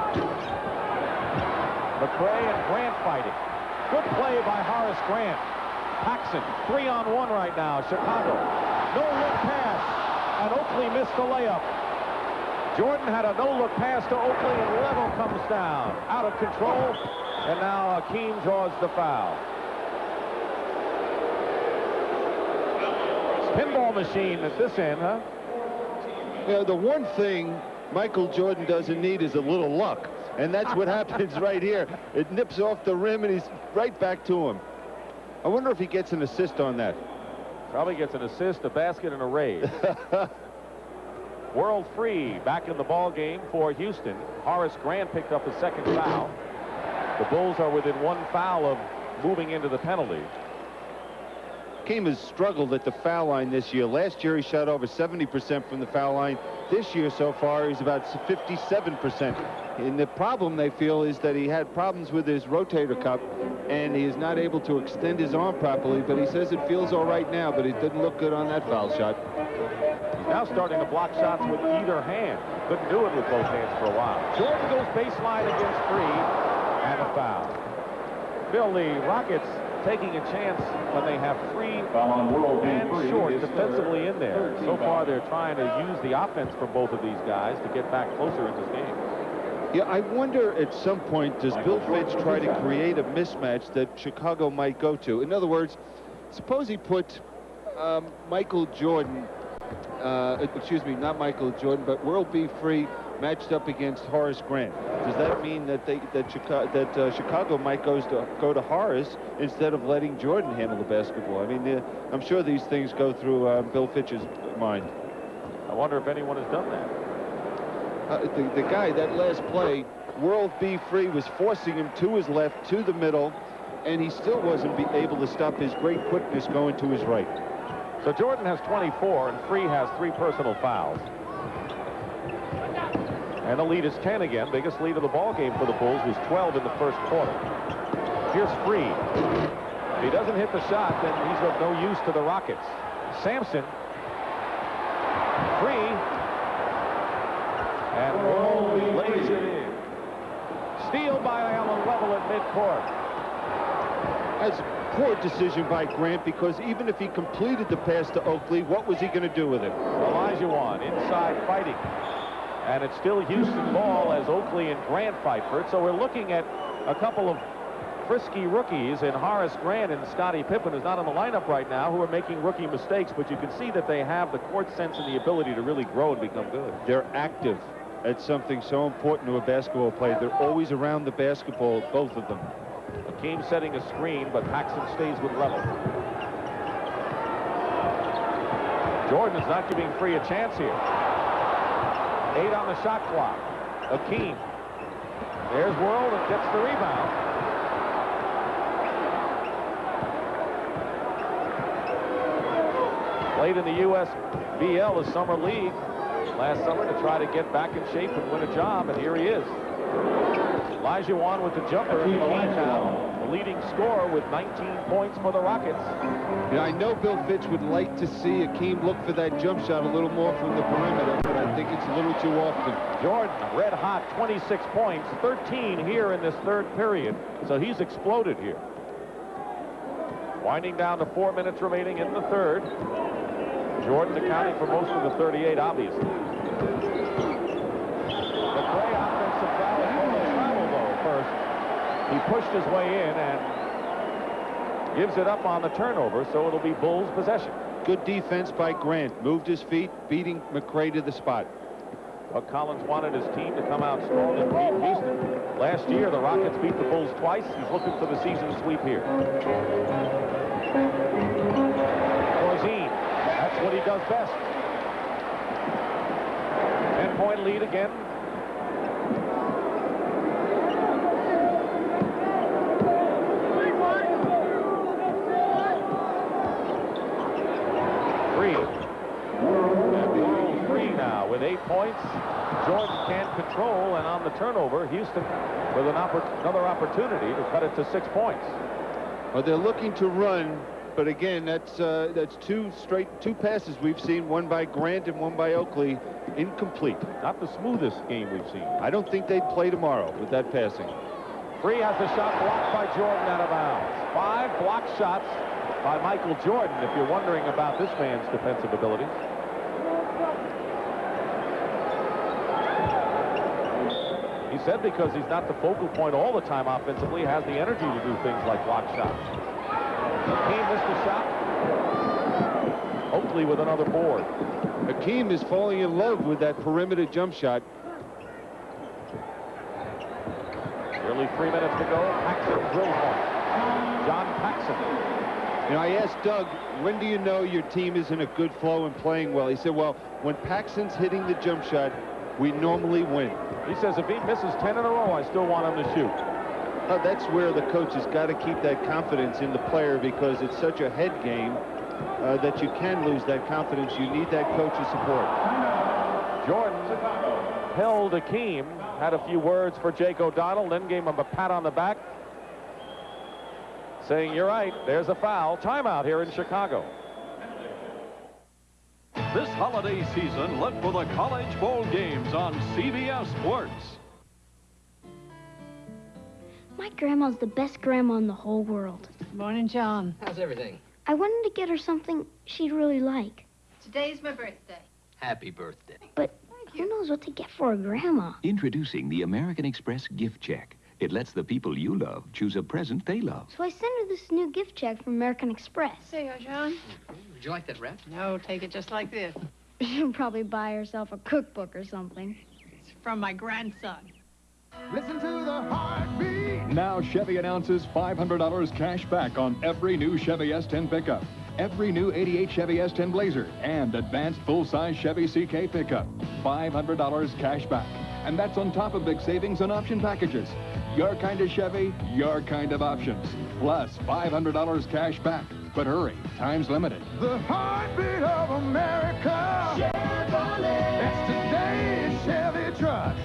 S1: McRae and Grant fighting. Good play by Horace Grant. Paxson, 3-on-1 right now. Chicago. No-look pass. And Oakley missed the layup. Jordan had a no-look pass to Oakley, and Level comes down. Out of control. And now Akeem draws the foul. Pinball machine at this end, huh?
S2: Yeah, the one thing Michael Jordan doesn't need is a little luck. And that's what happens right here. It nips off the rim, and he's right back to him. I wonder if he gets an assist on that.
S1: Probably gets an assist, a basket, and a raise. World free back in the ball game for Houston. Horace Grant picked up his 2nd foul. The Bulls are within 1 foul of moving into the penalty.
S2: Akeem has struggled at the foul line this year. Last year he shot over 70% from the foul line. This year so far he's about 57%. And the problem they feel is that he had problems with his rotator cuff, and he is not able to extend his arm properly, but he says it feels all right now, but it didn't look good on that foul shot.
S1: He's now starting to block shots with either hand. Couldn't do it with both hands for a while. Jordan goes baseline against 3 and a foul. Bill, the Rockets taking a chance when they have 3 and short defensively in there. So far they're trying to use the offense for both of these guys to get back closer in this game.
S2: Yeah, I wonder at some point, does Bill Fitch try to create a mismatch that Chicago might go to? In other words, suppose he put Michael Jordan, excuse me, not Michael Jordan, but World B. Free matched up against Horace Grant. Does that mean that Chicago might go to Horace instead of letting Jordan handle the basketball? I mean, I'm sure these things go through Bill Fitch's mind.
S1: I wonder if anyone has done that.
S2: The guy, that last play, World B. Free was forcing him to his left, to the middle, and he still wasn't able to stop his great quickness going to his right.
S1: So Jordan has 24, and Free has 3 personal fouls. And the lead is 10 again. Biggest lead of the ball game for the Bulls was 12 in the 1st quarter. Here's Free. If he doesn't hit the shot, then he's of no use to the Rockets. Sampson. Free. And Roll lays it in. Steal by Allen Level at midcourt.
S2: That's a poor decision by Grant, because even if he completed the pass to Oakley, what was he going to do with it?
S1: Elijah Wan inside fighting. And it's still Houston ball as Oakley and Grant fight for it. So we're looking at a couple of frisky rookies in Horace Grant and Scottie Pippen, who's not in the lineup right now, who are making rookie mistakes, but you can see that they have the court sense and the ability to really grow and become good.
S2: They're active. That's something so important to a basketball player. They're always around the basketball, both of them.
S1: Hakeem setting a screen, but Paxson stays with level. Jordan is not giving Free a chance here. 8 on the shot clock. Hakeem. There's World and gets the rebound. Played in the USBL, the summer league, last summer to try to get back in shape and win a job, and here he is. Olajuwon with the jumper. Hakeem now the leading scorer with 19 points for the Rockets.
S2: Yeah, I know Bill Fitch would like to see Hakeem look for that jump shot a little more from the perimeter, but I think it's a little too often.
S1: Jordan, red hot, 26 points, 13 here in this third period, so he's exploded here. Winding down to 4 minutes remaining in the third. Jordan accounting for most of the 38, obviously. McRae offensive foul and travel, though, first. He pushed his way in and gives it up on the turnover, so it'll be Bulls possession.
S2: Good defense by Grant. Moved his feet, beating McRae to the spot.
S1: Buck Collins wanted his team to come out strong and beat Houston. Last year, the Rockets beat the Bulls twice. He's looking for the season sweep here. Corzine, that's what he does best. 10-point lead again. With 8 points, Jordan can't control, and on the turnover, Houston with another opportunity to cut it to 6 points.
S2: Well, they're looking to run, but again, that's two passes we've seen, one by Grant and one by Oakley, incomplete.
S1: Not the smoothest game we've seen.
S2: I don't think they'd play tomorrow with that passing.
S1: Free has the shot blocked by Jordan out of bounds. 5 block shots by Michael Jordan, if you're wondering about this man's defensive abilities. He said because he's not the focal point all the time offensively, has the energy to do things like block shots. Hakeem missed a shot. Oakley with another board.
S2: Hakeem is falling in love with that perimeter jump shot.
S1: Nearly 3 minutes to go. Paxson drill point. John Paxson.
S2: You know, I asked Doug, when do you know your team is in a good flow and playing well? He said, well, when Paxson's hitting the jump shot, we normally win.
S1: He says if he misses 10 in a row, I still want him to shoot.
S2: That's where the coach has got to keep that confidence in the player, because it's such a head game that you can lose that confidence. You need that coach's support.
S1: Jordan held Hakeem, had a few words for Jake O'Donnell, then gave him a pat on the back, saying, you're right, there's a foul. Timeout here in Chicago.
S6: This holiday season, look for the College Bowl games on CBS Sports.
S17: My grandma's the best grandma in the whole world.
S18: Morning, John.
S19: How's everything?
S17: I wanted to get her something she'd really like.
S18: Today's my birthday.
S19: Happy birthday.
S17: But who knows what to get for a grandma?
S20: Introducing the American Express gift check. It lets the people you love choose a present they love.
S17: So I sent her this new gift check from American Express.
S18: There you are, John.
S19: Would you like that wrap?
S18: No, take it just like this.
S17: She'll probably buy herself a cookbook or something.
S18: It's from my grandson.
S16: Listen to the heartbeat.
S21: Now Chevy announces $500 cash back on every new Chevy S10 pickup, every new '88 Chevy S10 Blazer, and advanced full-size Chevy CK pickup. $500 cash back. And that's on top of big savings on option packages. Your kind of Chevy, your kind of options. Plus $500 cash back. But hurry, time's limited.
S16: The heartbeat of America. Chevrolet. That's today's Chevy truck.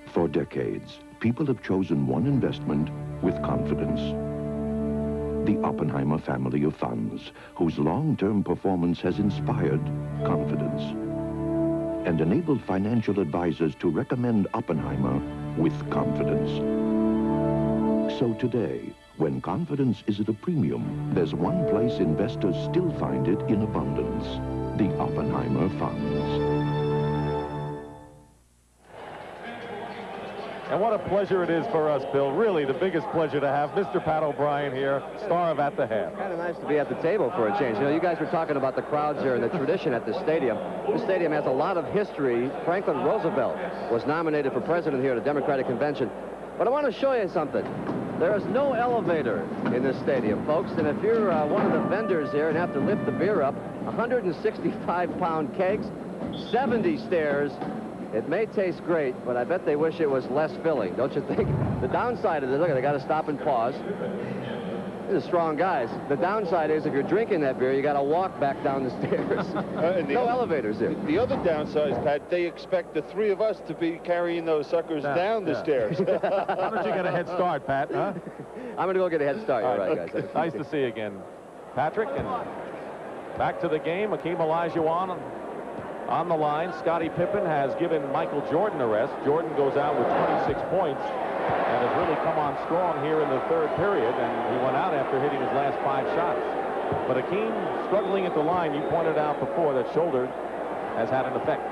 S3: For decades, people have chosen one investment with confidence. The Oppenheimer family of funds, whose long-term performance has inspired confidence and enabled financial advisors to recommend Oppenheimer with confidence. So today, when confidence is at a premium, there's one place investors still find it in abundance: the Oppenheimer funds.
S1: And what a pleasure it is for us, Bill. Really, the biggest pleasure to have Mr. Pat O'Brien here, star of At the Half.
S7: Kind of nice to be at the table for a change. You know, you guys were talking about the crowds here and the tradition at the stadium. This stadium has a lot of history. Franklin Roosevelt was nominated for president here at a Democratic convention. But I want to show you something. There is no elevator in this stadium, folks. And if you're one of the vendors here and have to lift the beer up, 165-pound kegs, 70 stairs. It may taste great, but I bet they wish it was less filling, don't you think? The downside of this, look, they got to stop and pause. These are strong guys. The downside is if you're drinking that beer, you got to walk back down the stairs. No elevators here.
S2: The other downside is, Pat, they expect the three of us to be carrying those suckers down the stairs.
S1: Why don't you get a head start, Pat, huh?
S7: I'm going to go get a head start. You're right, guys.
S1: Nice to see you again, Patrick. And back to the game. Hakeem Olajuwon on the line. Scottie Pippen has given Michael Jordan a rest. Jordan goes out with 26 points and has really come on strong here in the third period, and he went out after hitting his last 5 shots. But Hakeem struggling at the line. You pointed out before that shoulder has had an effect.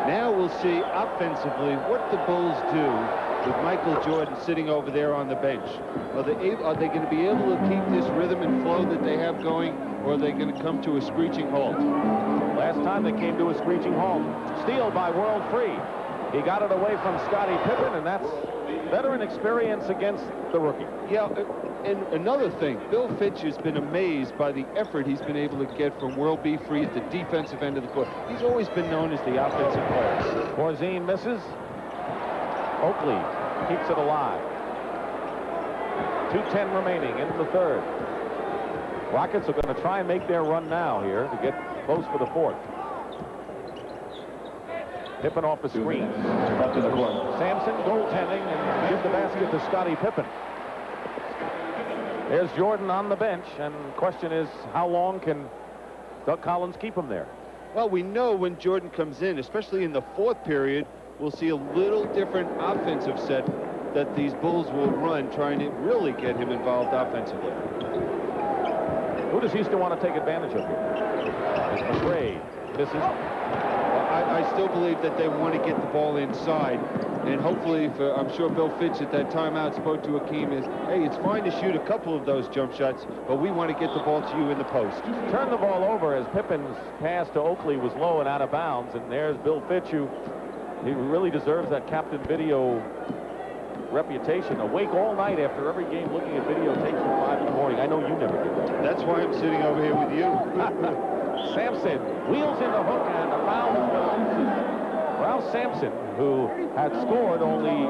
S2: Now we'll see offensively what the Bulls do with Michael Jordan sitting over there on the bench. Are they going to be able to keep this rhythm and flow that they have going, or are they going to come to a screeching halt?
S1: Last time they came to a screeching halt. Steal by World Free. He got it away from Scottie Pippen, and that's veteran experience against the rookie.
S2: Yeah, and another thing, Bill Fitch has been amazed by the effort he's been able to get from World B. Free at the defensive end of the court. He's always been known as the offensive player.
S1: Corzine misses. Oakley keeps it alive. 2:10 remaining in the third. Rockets are going to try and make their run now here to get close for the fourth. Pippen off the screen. Sampson goaltending and gives the basket to Scottie Pippen. There's Jordan on the bench, and the question is, how long can Doug Collins keep him there?
S2: Well, we know when Jordan comes in, especially in the fourth period, we'll see a little different offensive set that these Bulls will run, trying to really get him involved offensively.
S1: Who does Houston want to take advantage of here? It's McRae. Misses.
S2: I still believe that they want to get the ball inside, and hopefully, I'm sure Bill Fitch at that timeout spoke to Hakeem is, hey, it's fine to shoot a couple of those jump shots, but we want to get the ball to you in the post.
S1: Turn the ball over as Pippen's pass to Oakley was low and out of bounds, and there's Bill Fitch, who he really deserves that captain video reputation. Awake all night after every game looking at videotapes from 5 in the morning. I know you never did that.
S2: That's why I'm sitting over here with you.
S1: Sampson wheels in the hook, and the foul is good. Ralph Sampson, who had scored only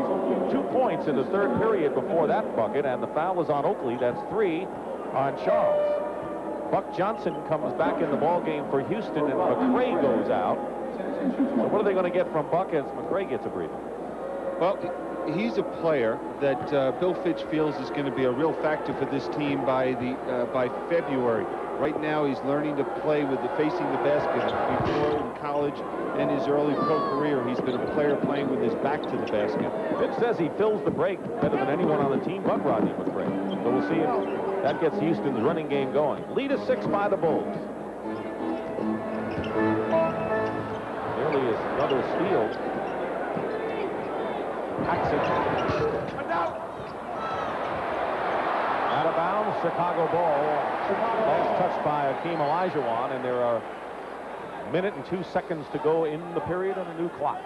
S1: 2 points in the third period before that bucket, and the foul is on Oakley. That's 3 on Charles. Buck Johnson comes back in the ballgame for Houston, and McRae goes out. So what are they going to get from Buck as McRae gets a breather?
S2: Well, he's a player that Bill Fitch feels is going to be a real factor for this team by February. Right now, he's learning to play with facing the basket. Before in college and his early pro career, he's been a player playing with his back to the basket.
S1: Fitch says he fills the break better than anyone on the team but Rodney McRae. So we'll see if that gets Houston's running game going. Lead is 6 by the Bulls. Nearly is another steal. Paxson. Out of bounds, Chicago ball. Last touch by Hakeem Olajuwon, and there are 1 minute and 2 seconds to go in the period and a new clock.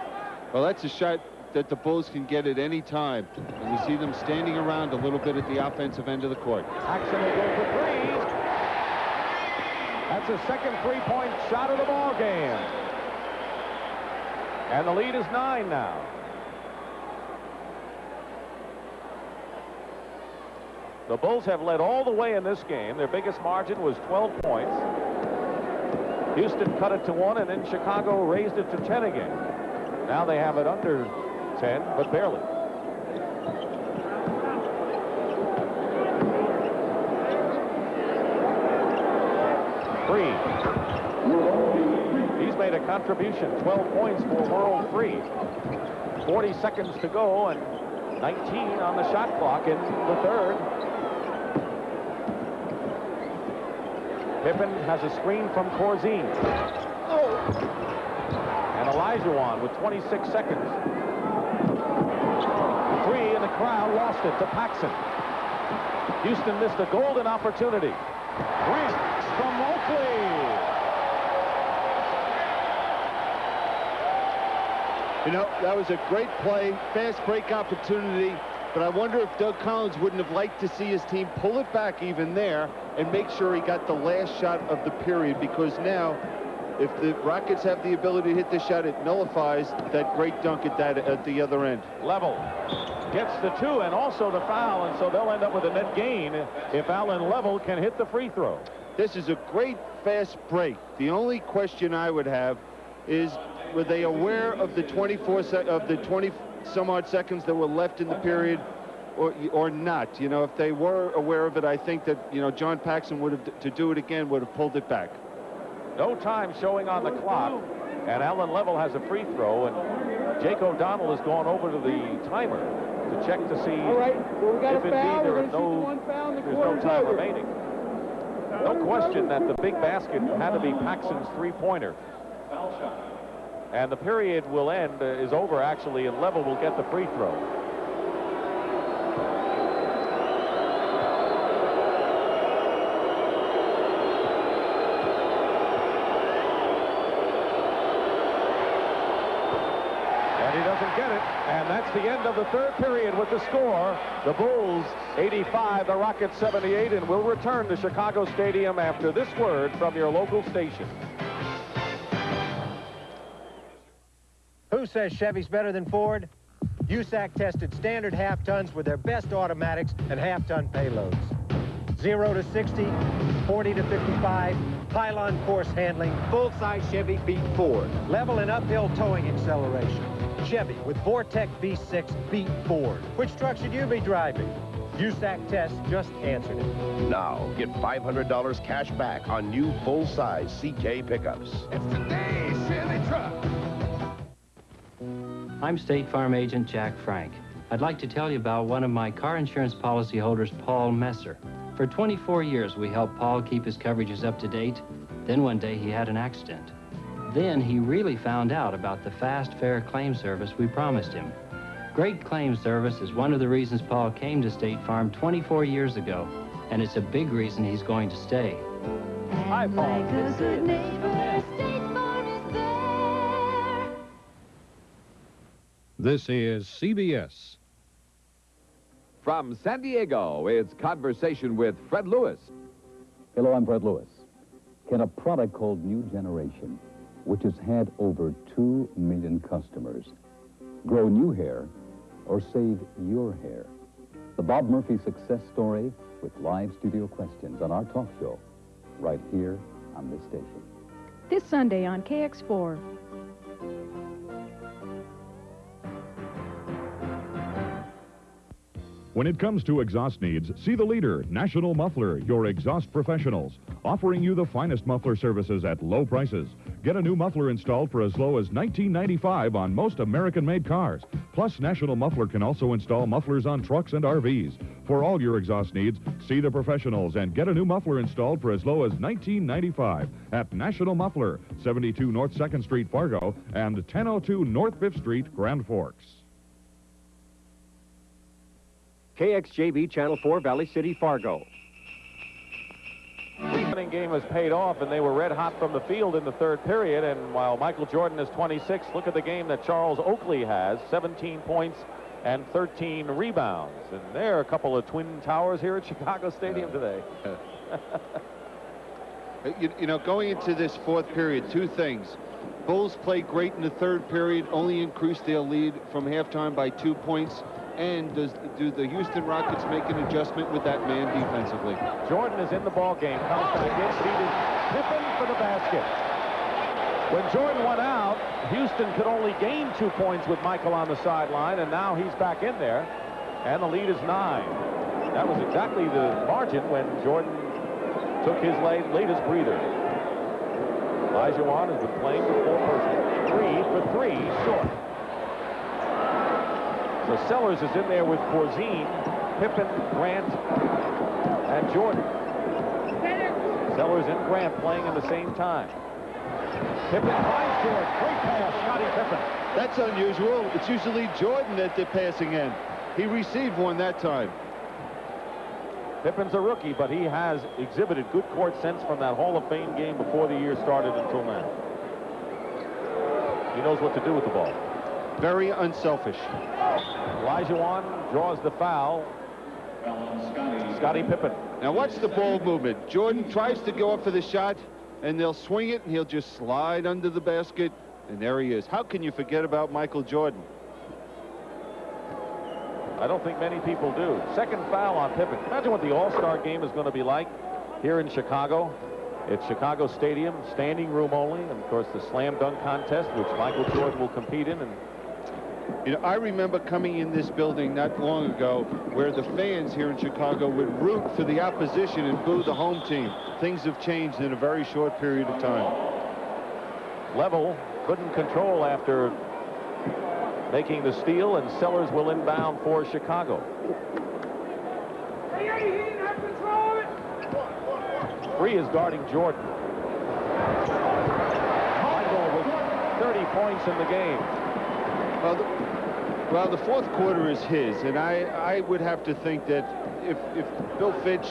S2: Well, that's a shot that the Bulls can get at any time. And we see them standing around a little bit at the offensive end of the court.
S1: Paxson will go for 3. That's his second 3-point shot of the ball game. And the lead is 9 now. The Bulls have led all the way in this game. Their biggest margin was 12 points. Houston cut it to 1, and then Chicago raised it to 10 again. Now they have it under 10, but barely. Free. He's made a contribution. 12 points for World Free. 40 seconds to go, and 19 on the shot clock in the third. Pippen has a screen from Corzine. And Olajuwon with 26 seconds. Three, and the crowd lost it to Paxson. Houston missed a golden opportunity. Grant from Oakley.
S2: You know, that was a great play, fast break opportunity, but I wonder if Doug Collins wouldn't have liked to see his team pull it back even there and make sure he got the last shot of the period, because now, if the Rockets have the ability to hit the shot, it nullifies that great dunk at the other end.
S1: Level gets the two and also the foul, and so they'll end up with a net gain if Allen Level can hit the free throw.
S2: This is a great fast break. The only question I would have is, were they aware of the 20 some odd seconds that were left in the period, or not? You know, if they were aware of it, I think that, you know, John Paxson would have, to do it again, would have pulled it back.
S1: No time showing on the clock, and Allen Level has a free throw, and Jake O'Donnell has gone over to the timer to check to see if indeed there's no time remaining. No question that the big basket had to be Paxson's three-pointer. And the period will end, is over actually, and Level will get the free throw. And he doesn't get it, and that's the end of the third period with the score. The Bulls 85, the Rockets 78, and we'll return to Chicago Stadium after this word from your local station.
S14: Who says Chevy's better than Ford? USAC tested standard half-tons with their best automatics and half-ton payloads. 0 to 60, 40 to 55, pylon course handling.
S15: Full-size Chevy beat Ford.
S14: Level and uphill towing acceleration. Chevy with Vortec V6 beat Ford. Which truck should you be driving? USAC Test just answered it.
S15: Now, get $500 cash back on new full-size CK pickups.
S16: It's today's Chevy truck.
S8: I'm State Farm Agent Jack Frank. I'd like to tell you about one of my car insurance policyholders, Paul Messer. For 24 years, we helped Paul keep his coverages up to date. Then one day he had an accident. Then he really found out about the fast, fair claim service we promised him. Great claim service is one of the reasons Paul came to State Farm 24 years ago, and it's a big reason he's going to stay.
S1: Hi, Paul.
S22: Like a good neighbor, State Farm is there.
S23: This is CBS.
S24: From San Diego, it's Conversation with Fred Lewis.
S25: Hello, I'm Fred Lewis. Can a product called New Generation, which has had over 2 million customers, grow new hair or save your hair? The Bob Murphy success story with live studio questions on our talk show right here on this station.
S26: This Sunday on KX4.
S27: When it comes to exhaust needs, see the leader, National Muffler, your exhaust professionals, offering you the finest muffler services at low prices. Get a new muffler installed for as low as $19.95 on most American-made cars. Plus, National Muffler can also install mufflers on trucks and RVs. For all your exhaust needs, see the professionals and get a new muffler installed for as low as $19.95 at National Muffler, 72 North 2nd Street, Fargo, and 1002 North 5th Street, Grand Forks.
S28: KXJB Channel 4, Valley City, Fargo.
S1: The opening game has paid off, and they were red hot from the field in the third period. And while Michael Jordan is 26, look at the game that Charles Oakley has, 17 points and 13 rebounds. And there are a couple of twin towers here at Chicago Stadium today.
S2: You know, going into this fourth period, two things. Bulls played great in the third period, only increased their lead from halftime by 2 points. And do the Houston Rockets make an adjustment with that man defensively?
S1: Jordan is in the ball game, comes back in, feeding Pippen for the basket. When Jordan went out, Houston could only gain 2 points with Michael on the sideline, and now he's back in there, and the lead is 9. That was exactly the margin when Jordan took his latest breather. Olajuwon has been playing with 4 persons. 3 for 3, short. So Sellers is in there with Corzine, Pippen, Grant, and Jordan. Sellers and Grant playing at the same time. Pippen finds Jordan. Great pass, Scottie Pippen.
S2: That's unusual. It's usually Jordan that they're passing in. He received one that time.
S1: Pippen's a rookie, but he has exhibited good court sense from that Hall of Fame game before the year started until now. He knows what to do with the ball.
S2: Very unselfish.
S1: Olajuwon draws the foul. Scottie Pippen.
S2: Now watch the ball movement. Jordan tries to go up for the shot, and they'll swing it, and he'll just slide under the basket, and there he is. How can you forget about Michael Jordan?
S1: I don't think many people do. Second foul on Pippen. Imagine what the All-Star game is going to be like here in Chicago. It's Chicago Stadium, standing room only, and of course the slam dunk contest, which Michael Jordan will compete in. And
S2: you know, I remember coming in this building not long ago where the fans here in Chicago would root for the opposition and boo the home team. Things have changed in a very short period of time.
S1: Level couldn't control after making the steal, and Sellers will inbound for Chicago. Free is guarding Jordan. Michael with 30 points in the game.
S2: Well, the fourth quarter is his, and I would have to think that if Bill Fitch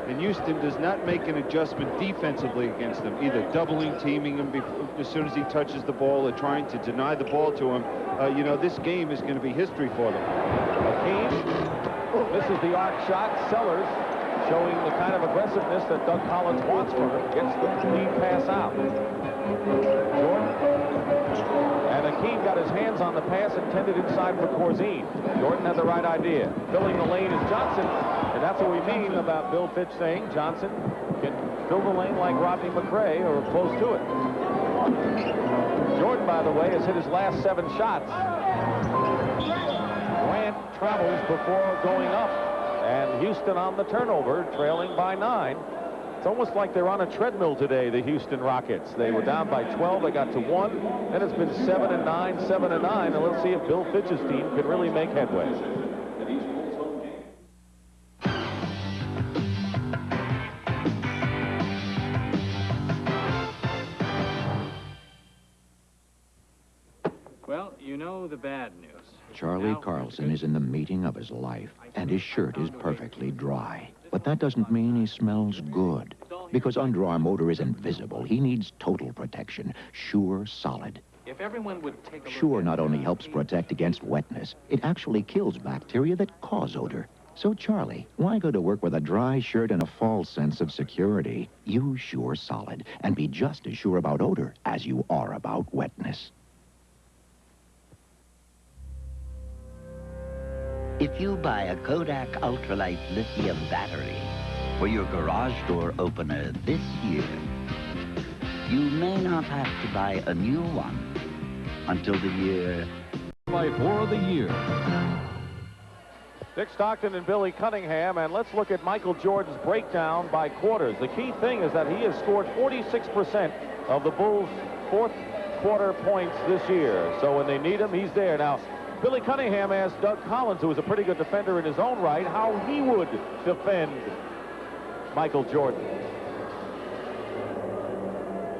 S2: in Houston does not make an adjustment defensively against them, either doubling, teaming him as soon as he touches the ball, or trying to deny the ball to him, you know, this game is going to be history for them.
S1: Hakeem misses the arc shot. Sellers, showing the kind of aggressiveness that Doug Collins wants from him, gets the lead pass out. Jordan. And Hakeem got his hands on the pass intended inside for Corzine. Jordan had the right idea. Filling the lane is Johnson. And that's what we mean about Bill Fitch saying Johnson can fill the lane like Rodney McRae or close to it. Jordan, by the way, has hit his last 7 shots. Grant travels before going up. And Houston on the turnover, trailing by 9. It's almost like they're on a treadmill today, the Houston Rockets. They were down by 12, they got to 1, and it's been 7 and 9, 7 and 9, and let's see if Bill Fitch's team can really make headway.
S4: Well, you know the bad news.
S20: Charlie Carlson is in the meeting of his life, and his shirt is perfectly dry. But that doesn't mean he smells good. Because underarm odor is invisible, he needs total protection. Sure Solid.
S4: If everyone would take a look
S20: Sure not only helps protect against wetness, it actually kills bacteria that cause odor. So, Charlie, why go to work with a dry shirt and a false sense of security? Use Sure Solid and be just as sure about odor as you are about wetness.
S5: If you buy a Kodak Ultralight lithium battery for your garage door opener this year, you may not have to buy a new one until the year...
S23: By 4 of the year.
S1: Dick Stockton and Billy Cunningham, and let's look at Michael Jordan's breakdown by quarters. The key thing is that he has scored 46% of the Bulls' fourth quarter points this year. So when they need him, he's there. Now, Billy Cunningham asked Doug Collins, who is a pretty good defender in his own right, how he would defend Michael Jordan.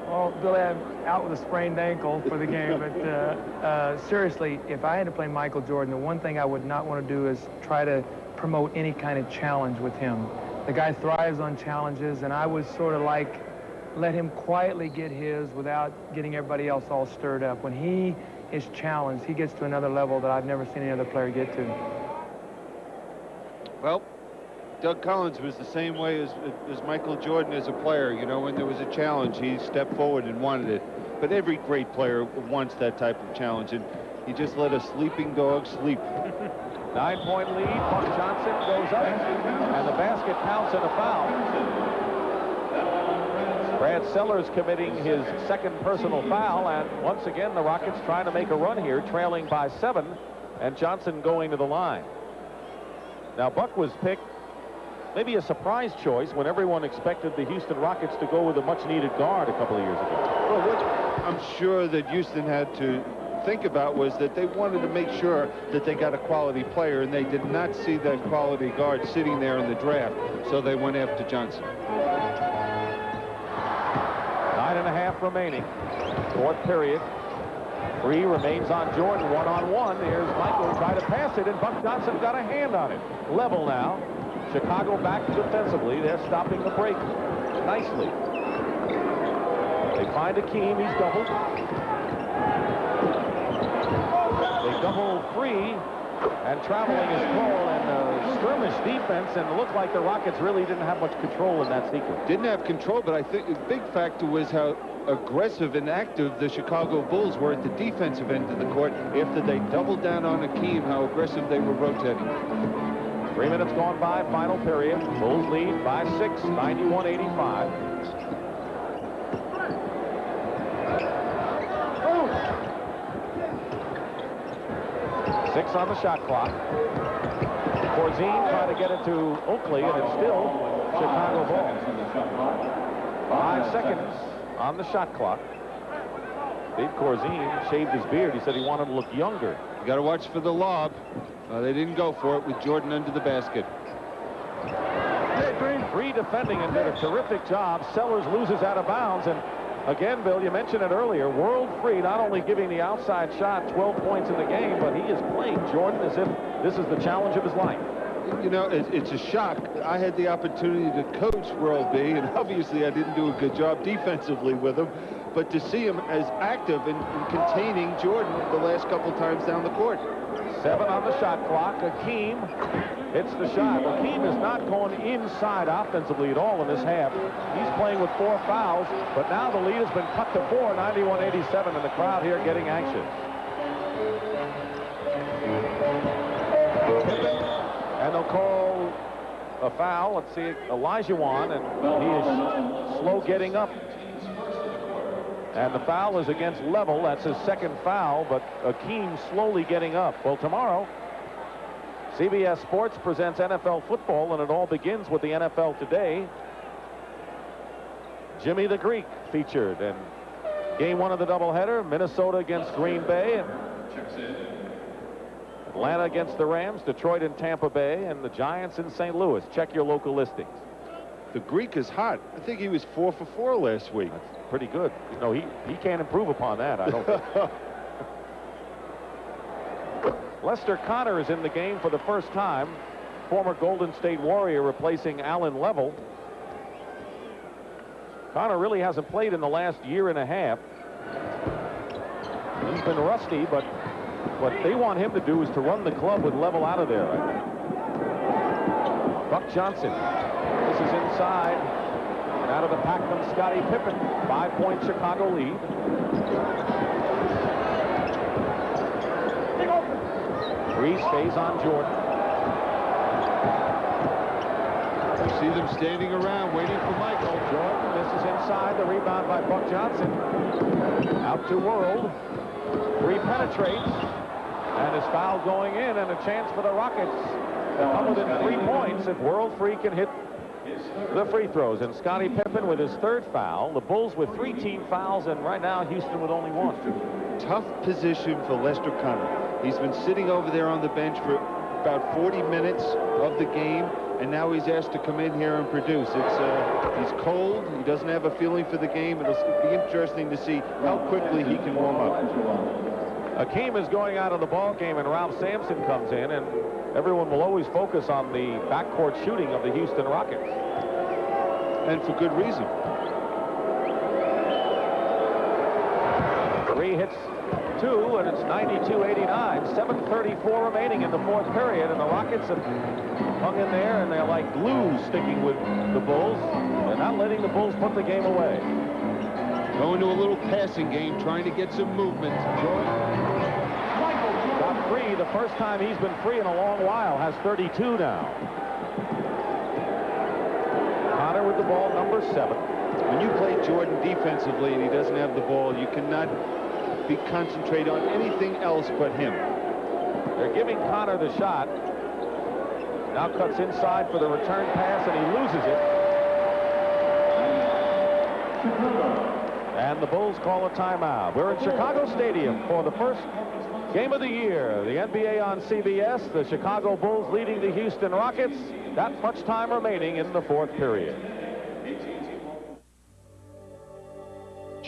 S6: Well, Billy, I'm out with a sprained ankle for the game, but seriously, if I had to play Michael Jordan, the one thing I would not want to do is try to promote any kind of challenge with him. The guy thrives on challenges, and I would sort of like let him quietly get his without getting everybody else all stirred up. When he is challenged, he gets to another level that I've never seen any other player get to.
S2: Well, Doug Collins was the same way as Michael Jordan as a player. You know, when there was a challenge, he stepped forward and wanted it. But every great player wants that type of challenge, and he just let a sleeping dog sleep.
S1: 9-point lead. Buck Johnson goes up, and the basket counts and a foul. Brad Sellers committing his second personal foul, and once again the Rockets trying to make a run here, trailing by 7, and Johnson going to the line. Now Buck was picked, maybe a surprise choice, when everyone expected the Houston Rockets to go with a much-needed guard a couple of years ago.
S2: Well, what I'm sure that Houston had to think about was that they wanted to make sure that they got a quality player, and they did not see that quality guard sitting there in the draft, so they went after Johnson.
S1: 9.5 remaining. Fourth period. Free remains on Jordan, one-on-one. Here's Michael try to pass it, and Buck Johnson got a hand on it. Level now. Chicago back defensively. They're stopping the break nicely. They find Akeem. He's doubled. They double Free, and traveling is Cole, and skirmish defense, and it looked like the Rockets really didn't have much control in that sequence.
S2: Didn't have control, but I think a big factor was how aggressive and active the Chicago Bulls were at the defensive end of the court after they doubled down on Akeem, how aggressive they were rotating.
S1: 3 minutes gone by, final period. Bulls lead by 6, 91-85. Six on the shot clock. Corzine trying to get it to Oakley, and it's still Chicago ball. 5 seconds on the shot clock. Dave Corzine shaved his beard. He said he wanted to look younger.
S2: You got to watch for the lob. They didn't go for it with Jordan under the basket.
S1: Free defending and did a terrific job. Sellers loses out of bounds, and again, Bill, you mentioned it earlier. World Free not only giving the outside shot 12 points in the game, but he is playing Jordan as if this is the challenge of his life.
S2: You know, it's a shock. I had the opportunity to coach World B, and obviously I didn't do a good job defensively with him, but to see him as active in containing Jordan the last couple times down the court.
S1: 7 on the shot clock. Akeem hits the shot. Akeem is not going inside offensively at all in this half. He's playing with 4 fouls, but now the lead has been cut to 4, 91-87, and the crowd here getting anxious. And they'll call a foul. Let's see, Elijah Wan, and he is slow getting up. And the foul is against Level. That's his second foul, but Akeem slowly getting up. Well, tomorrow, CBS Sports presents NFL football, and it all begins with the NFL Today. Jimmy the Greek featured in game 1 of the doubleheader. Minnesota against Green Bay, and Atlanta against the Rams, Detroit and Tampa Bay, and the Giants in St. Louis. Check your local listings.
S2: The Greek is hot. I think he was 4 for 4 last week.
S1: That's pretty good. You know, he can't improve upon that, I don't think. Lester Connor is in the game for the first time. Former Golden State Warrior replacing Allen Level. Connor really hasn't played in the last year and a half. He's been rusty, but what they want him to do is to run the club with Level out of there right now. Buck Johnson. This is inside. And out of the pack comes Scottie Pippen. 5-point Chicago lead. Free stays on Jordan.
S2: You see them standing around waiting for Michael.
S1: Jordan, this is inside. The rebound by Buck Johnson. Out to World. Free penetrates. And his foul going in, and a chance for the Rockets to come within 3 points if World Free can hit the free throws. And Scottie Pippen with his 3rd foul. The Bulls with 3 team fouls, and right now Houston with only 1.
S2: Tough position for Lester Connor. He's been sitting over there on the bench for about 40 minutes of the game, and now he's asked to come in here and produce. He's cold. He doesn't have a feeling for the game. It'll be interesting to see how quickly he can warm up.
S1: Akeem is going out of the ball game, and Ralph Sampson comes in, and everyone will always focus on the backcourt shooting of the Houston Rockets.
S2: And for good reason.
S1: Free hits 2, and it's 92-89. 7:34 remaining in the 4th period, and the Rockets have hung in there, and they're like glue sticking with the Bulls. They're not letting the Bulls put the game away.
S2: Going to a little passing game, trying to get some movement.
S1: Got free the first time he's been free in a long while. Has 32 now. Connor with the ball, number 7.
S2: When you play Jordan defensively and he doesn't have the ball, you cannot be concentrated on anything else but him.
S1: They're giving Connor the shot. Now cuts inside for the return pass, and he loses it. And the Bulls call a timeout. We're in Chicago Stadium for the first game of the year. The NBA on CBS. The Chicago Bulls leading the Houston Rockets. That much time remaining in the 4th period.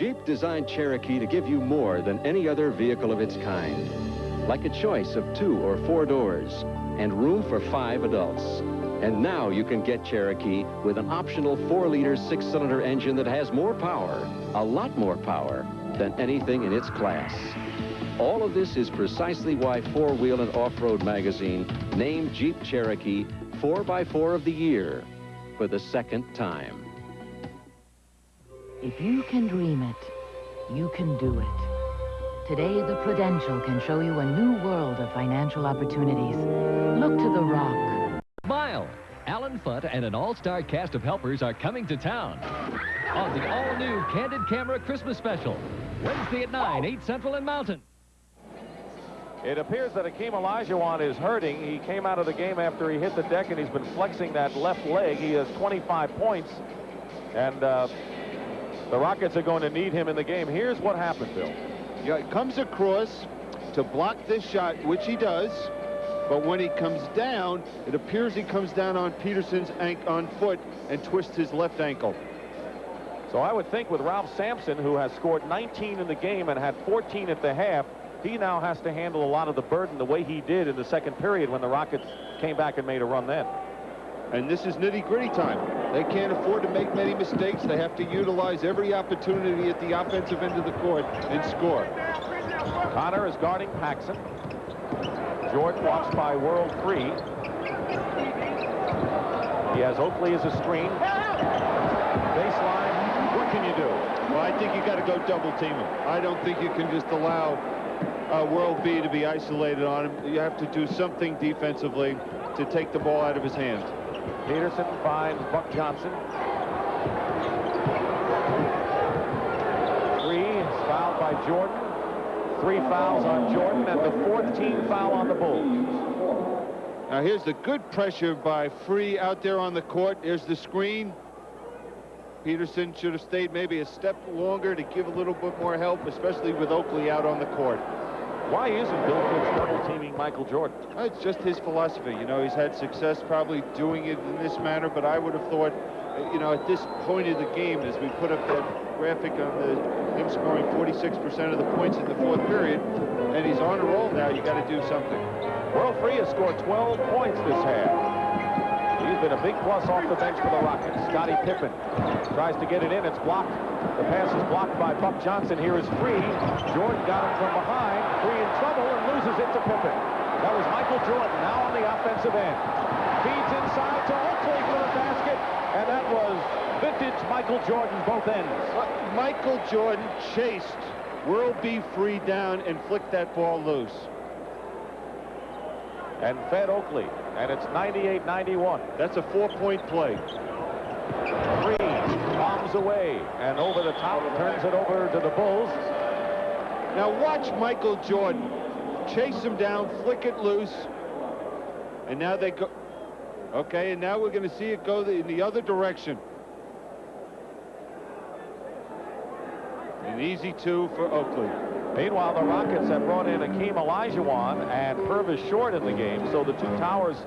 S9: Jeep designed Cherokee to give you more than any other vehicle of its kind. Like a choice of 2 or 4 doors and room for 5 adults. And now you can get Cherokee with an optional 4-liter 6-cylinder engine that has more power, a lot more power, than anything in its class. All of this is precisely why 4-Wheel and Off-Road magazine named Jeep Cherokee 4x4 of the Year for the 2nd time.
S10: If you can dream it, you can do it. Today, the Prudential can show you a new world of financial opportunities. Look to The Rock.
S23: Smile! Alan Fudd and an all-star cast of helpers are coming to town on the all-new Candid Camera Christmas Special. Wednesday at 9, 8 Central and Mountain.
S1: It appears that Akeem Olajuwon is hurting. He came out of the game after he hit the deck, and he's been flexing that left leg. He has 25 points, and the Rockets are going to need him in the game. Here's what happened, Bill.
S2: Yeah, he comes across to block this shot, which he does. But when he comes down, it appears he comes down on Peterson's on foot and twists his left ankle.
S1: So I would think with Ralph Sampson, who has scored 19 in the game and had 14 at the half, he now has to handle a lot of the burden the way he did in the second period when the Rockets came back and made a run then.
S2: And this is nitty-gritty time. They can't afford to make many mistakes. They have to utilize every opportunity at the offensive end of the court and score.
S1: Connor is guarding Paxson. Jordan walks by World free. He has Oakley as a screen. Baseline, what can you do?
S2: Well, I think you got to go double team him. I don't think you can just allow World B to be isolated on him. You have to do something defensively to take the ball out of his hands.
S1: Peterson finds Buck Johnson. 3 is fouled by Jordan. 3 fouls on Jordan, and the 4th team foul on the Bulls.
S2: Now here's the good pressure by Free out there on the court. There's the screen. Peterson should have stayed maybe a step longer to give a little bit more help, especially with Oakley out on the court.
S1: Why isn't Bill Fitz double-teaming Michael Jordan?
S2: It's just his philosophy. You know, he's had success probably doing it in this manner, but I would have thought, you know, at this point of the game, as we put up that graphic on him scoring 46% of the points in the 4th period, and he's on a roll now, you got to do something.
S1: World Free has scored 12 points this half. He's been a big plus off the bench for the Rockets. Scottie Pippen tries to get it in. It's blocked. The pass is blocked by Buck Johnson. Here is Free. Jordan got him from behind. Free in trouble and loses it to Pippen. That was Michael Jordan now on the offensive end. Feeds inside to Oakley for the basket. And that was vintage Michael Jordan, both ends.
S2: Michael Jordan chased World B Free down and flicked that ball loose.
S1: And fed Oakley. And it's 98-91.
S2: That's a 4-point play.
S1: Free bombs away and over the top, turns it over to the Bulls.
S2: Now watch Michael Jordan chase him down, flick it loose, and now they go. Okay, and now we're going to see it go in the other direction. An easy 2 for Oakley.
S1: Meanwhile, the Rockets have brought in Akeem Olajuwon and Purvis Short in the game, so the 2 towers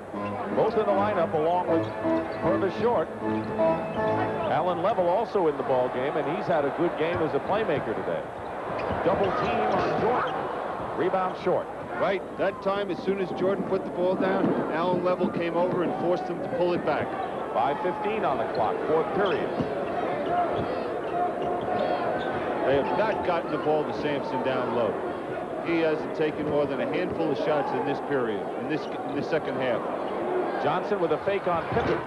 S1: both in the lineup along with Purvis Short. Alan Level also in the ball game, and he's had a good game as a playmaker today. Double team on Jordan. Rebound Short.
S2: Right, that time as soon as Jordan put the ball down, Alan Level came over and forced him to pull it back.
S1: 5:15 on the clock, 4th period.
S2: They have not gotten the ball to Sampson down low. He hasn't taken more than a handful of shots in this period, in this second half.
S1: Johnson with a fake on Pippen.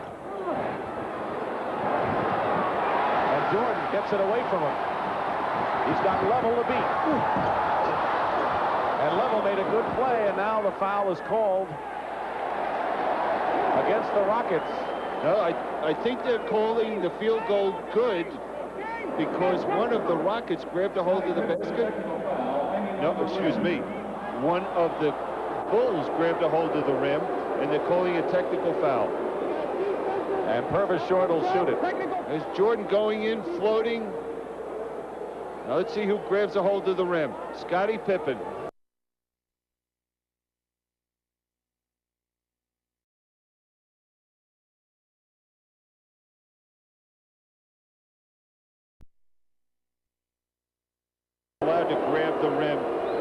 S1: And Jordan gets it away from him. He's got Level to beat. And Level made a good play, and now the foul is called against the Rockets.
S2: No, I think they're calling the field goal good because one of the Rockets grabbed a hold of the basket. No, excuse me. One of the Bulls grabbed a hold of the rim, and they're calling a technical foul.
S1: And Purvis Short will shoot it.
S2: There's Jordan going in, floating. Now let's see who grabs a hold of the rim. Scottie Pippen.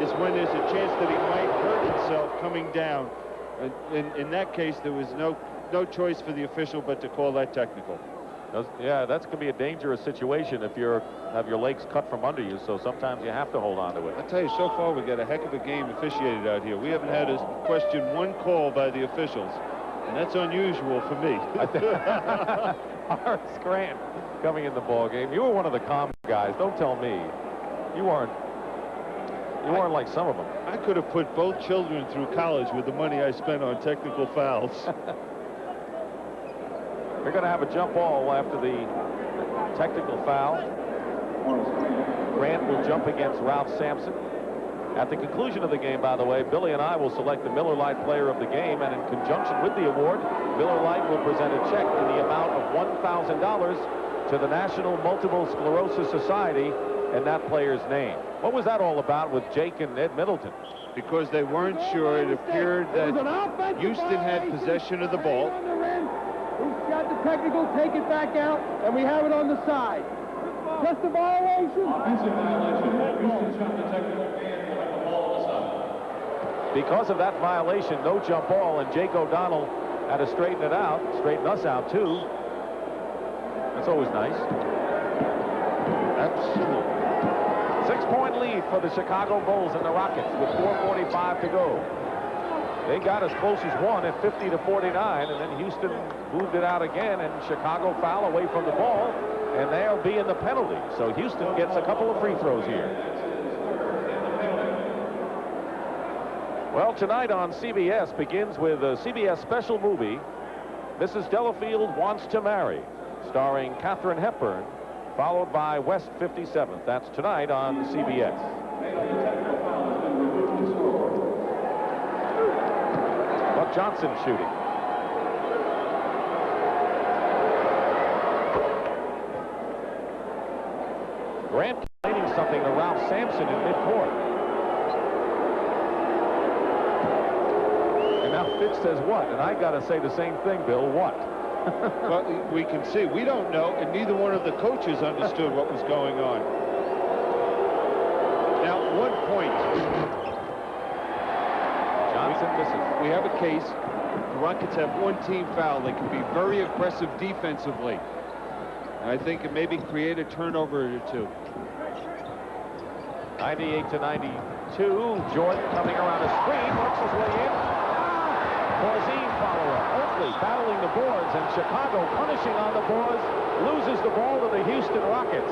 S2: is when there's a chance that he might hurt himself coming down. In that case, there was no choice for the official but to call that technical.
S1: Yeah, that's going to be a dangerous situation if you have your legs cut from under you, so sometimes you have to hold on to it.
S2: I tell you, so far we got a heck of a game officiated out here. We haven't had a question one call by the officials, and that's unusual for me.
S1: Horace Grant coming in the ball game. You were one of the calm guys. Don't tell me. You weren't like some of them.
S2: I could have put both children through college with the money I spent on technical fouls.
S1: They're going to have a jump ball after the technical foul. Grant will jump against Ralph Sampson. At the conclusion of the game, by the way, Billy and I will select the Miller Lite Player of the Game, and in conjunction with the award, Miller Lite will present a check in the amount of $1,000 to the National Multiple Sclerosis Society in that player's name. What was that all about with Jake and Ed Middleton?
S2: Because they weren't sure. It appeared that Houston had possession of the ball.
S3: He's got the technical, take it back out, and we have it on the side. Just a violation. Offensive violation. Houston shot the technical and will have the ball on the side.
S1: Because of that violation, no jump ball, and Jake O'Donnell had to straighten it out, straighten us out too. That's always nice.
S2: Absolutely.
S1: 6-point lead for the Chicago Bulls and the Rockets with 4:45 to go. They got as close as one at 50-49, and then Houston moved it out again, and Chicago foul away from the ball, and they'll be in the penalty. So Houston gets a couple of free throws here. Well, tonight on CBS begins with a CBS special movie, Mrs. Delafield Wants to Marry, starring Katharine Hepburn, followed by West 57th. That's tonight on CBS. Buck Johnson shooting. Grant complaining something to Ralph Sampson in midcourt. And now Fitz says what? And I got to say the same thing, Bill. What?
S2: Well, we can see. We don't know, and neither one of the coaches understood what was going on. Now, 1 point.
S1: Johnson misses.
S2: We have a case. The Rockets have one team foul. They can be very aggressive defensively. And I think it maybe create a turnover or two.
S1: 98-92. Jordan coming around a screen, works his way in. Corzine follow-up. Oakley battling the boards, and Chicago punishing on the boards, loses the ball to the Houston Rockets.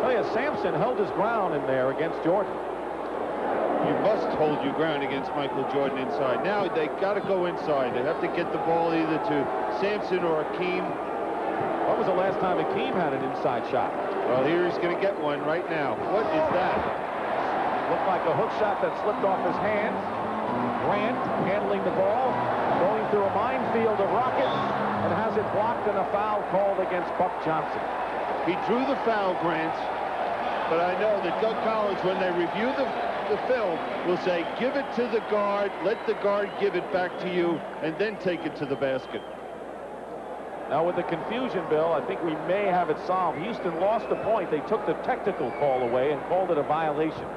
S1: Tell you, Sampson held his ground in there against Jordan.
S2: You must hold your ground against Michael Jordan inside. Now they got to go inside. They have to get the ball either to Sampson or Akeem.
S1: When was the last time Akeem had an inside shot?
S2: Well, here he's going to get one right now. What is that?
S1: Looked like a hook shot that slipped off his hands. Grant handling the ball, going through a minefield of Rockets, and has it blocked, and a foul called against Buck Johnson.
S2: He drew the foul, Grant, but I know that Doug Collins, when they review the film, will say, give it to the guard, let the guard give it back to you, and then take it to the basket.
S1: Now, with the confusion, Bill, I think we may have it solved. Houston lost a point. They took the technical call away and called it a violation.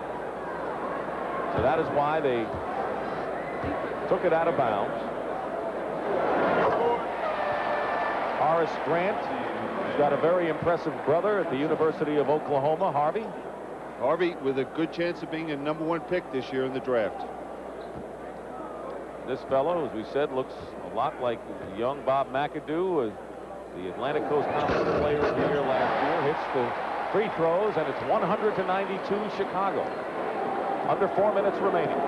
S1: So that is why they took it out of bounds. Horace Grant, who's got a very impressive brother at the University of Oklahoma, Harvey.
S2: Harvey with a good chance of being a #1 pick this year in the draft.
S1: This fellow, as we said, looks a lot like young Bob McAdoo, the Atlantic Coast Conference Player of the Year last year. Hits the free throws, and it's 100-92 Chicago. Under 4 minutes remaining.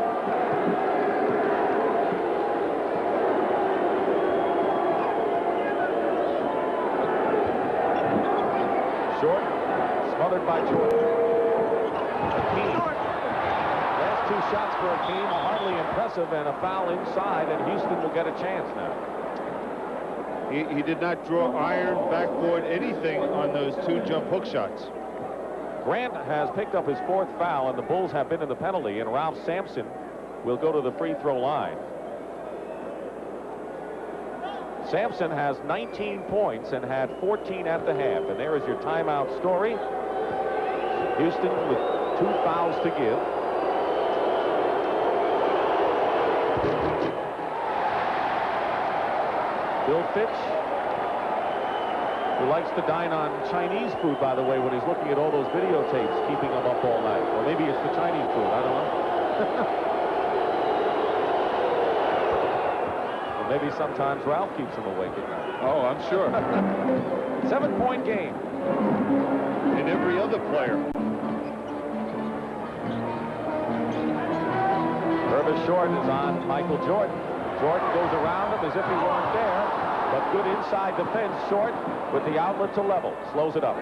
S1: Short, smothered by Jordan. Akeem. Last two shots for Akeem, hardly impressive, and a foul inside, and Houston will get a chance now.
S2: He did not draw iron, backboard, anything on those two jump hook shots.
S1: Grant has picked up his 4th foul, and the Bulls have been in the penalty, and Ralph Sampson will go to the free throw line. Sampson has 19 points and had 14 at the half, and there is your timeout story. Houston with 2 fouls to give. Bill Fitch, who likes to dine on Chinese food, by the way, when he's looking at all those videotapes, keeping him up all night. Or maybe it's the Chinese food, I don't know. Or maybe sometimes Ralph keeps him awake at night.
S2: Oh, I'm sure.
S1: 7-point game.
S2: And every other player.
S1: Purvis Short is on Michael Jordan. Jordan goes around him as if he weren't there, but good inside defense. Short with the outlet to level. Slows it up.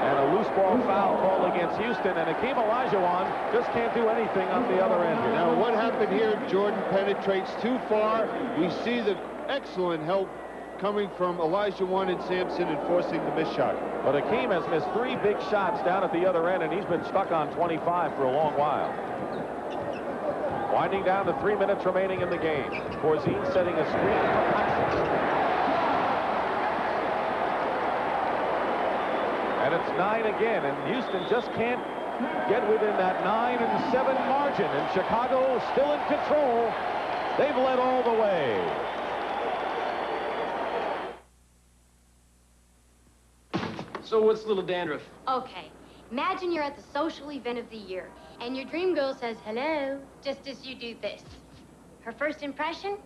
S1: And a loose ball foul call against Houston, and Hakeem Olajuwon just can't do anything on the other end here.
S2: Now, what happened here? Jordan penetrates too far. We see the excellent help coming from Olajuwon and Sampson enforcing the missed shot.
S1: But Hakeem has missed 3 big shots down at the other end, and he's been stuck on 25 for a long while. Winding down to 3 minutes remaining in the game. Porzine setting a screen for Paxson. And it's 9 again, and Houston just can't get within that 9-7 margin. And Chicago still in control. They've led all the way.
S4: So what's little dandruff?
S7: Okay, imagine you're at the social event of the year, and your dream girl says hello, just as you do this. Her first impression?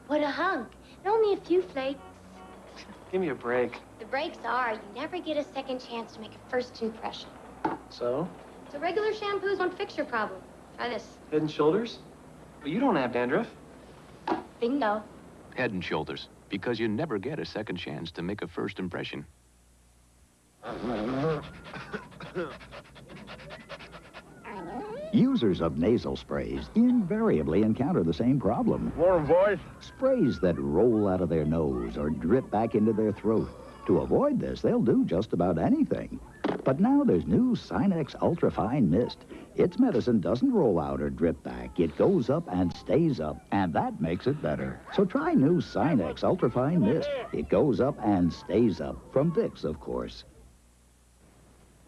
S7: What a hunk. And only a few flakes.
S4: Give me a break.
S7: The breaks are, you never get a second chance to make a first impression.
S4: So?
S7: So regular shampoos won't fix your problem. Try this.
S4: Head and Shoulders? But you don't have dandruff.
S7: Bingo.
S11: Head and Shoulders, because you never get a second chance to make a first impression.
S12: Users of nasal sprays invariably encounter the same problem.
S13: Morning, boys.
S12: Sprays that roll out of their nose or drip back into their throat. To avoid this, they'll do just about anything. But now there's new Sinex Ultrafine Mist. Its medicine doesn't roll out or drip back. It goes up and stays up, and that makes it better. So try new Sinex Ultrafine Mist. It goes up and stays up. From Vicks, of course.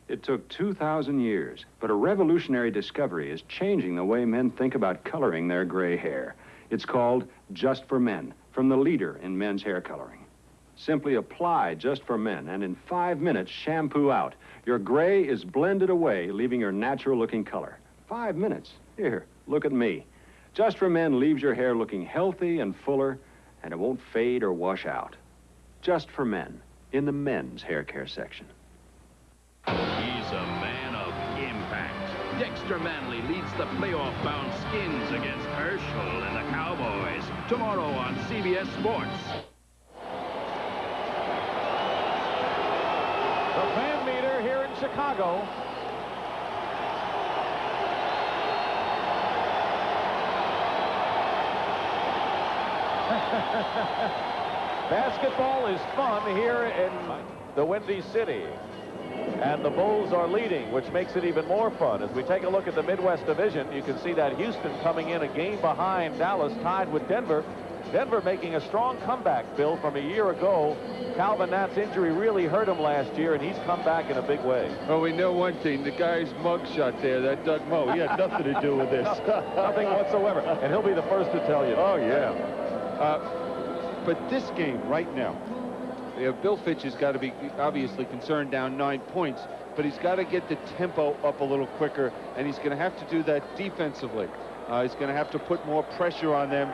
S17: It took 2,000 years, but a revolutionary discovery is changing the way men think about coloring their gray hair. It's called Just for Men, from the leader in men's hair coloring. Simply apply Just for Men, and in 5 minutes, shampoo out. Your gray is blended away, leaving your natural-looking color. 5 minutes. Here, look at me. Just for Men leaves your hair looking healthy and fuller, and it won't fade or wash out. Just for Men, in the men's hair care section.
S18: He's a man of impact. Dexter Manley leads the playoff-bound Skins against Herschel and the Cowboys tomorrow on CBS Sports.
S1: The fan meter here in Chicago. Basketball is fun here in the Windy City. And the Bulls are leading, which makes it even more fun. As we take a look at the Midwest Division, you can see that Houston coming in a game behind Dallas, tied with Denver. Denver making a strong comeback, Bill, from a year ago. Calvin Natt's injury really hurt him last year, and he's come back in a big way.
S2: Well, we know one thing. The guy's mugshot there, that Doug Moe, he had nothing to do with this.
S1: Nothing whatsoever. And he'll be the first to tell you.
S2: Oh, yeah. But this game right now, Bill Fitch has got to be obviously concerned down 9 points, but he's got to get the tempo up a little quicker, and he's going to have to do that defensively. He's going to have to put more pressure on them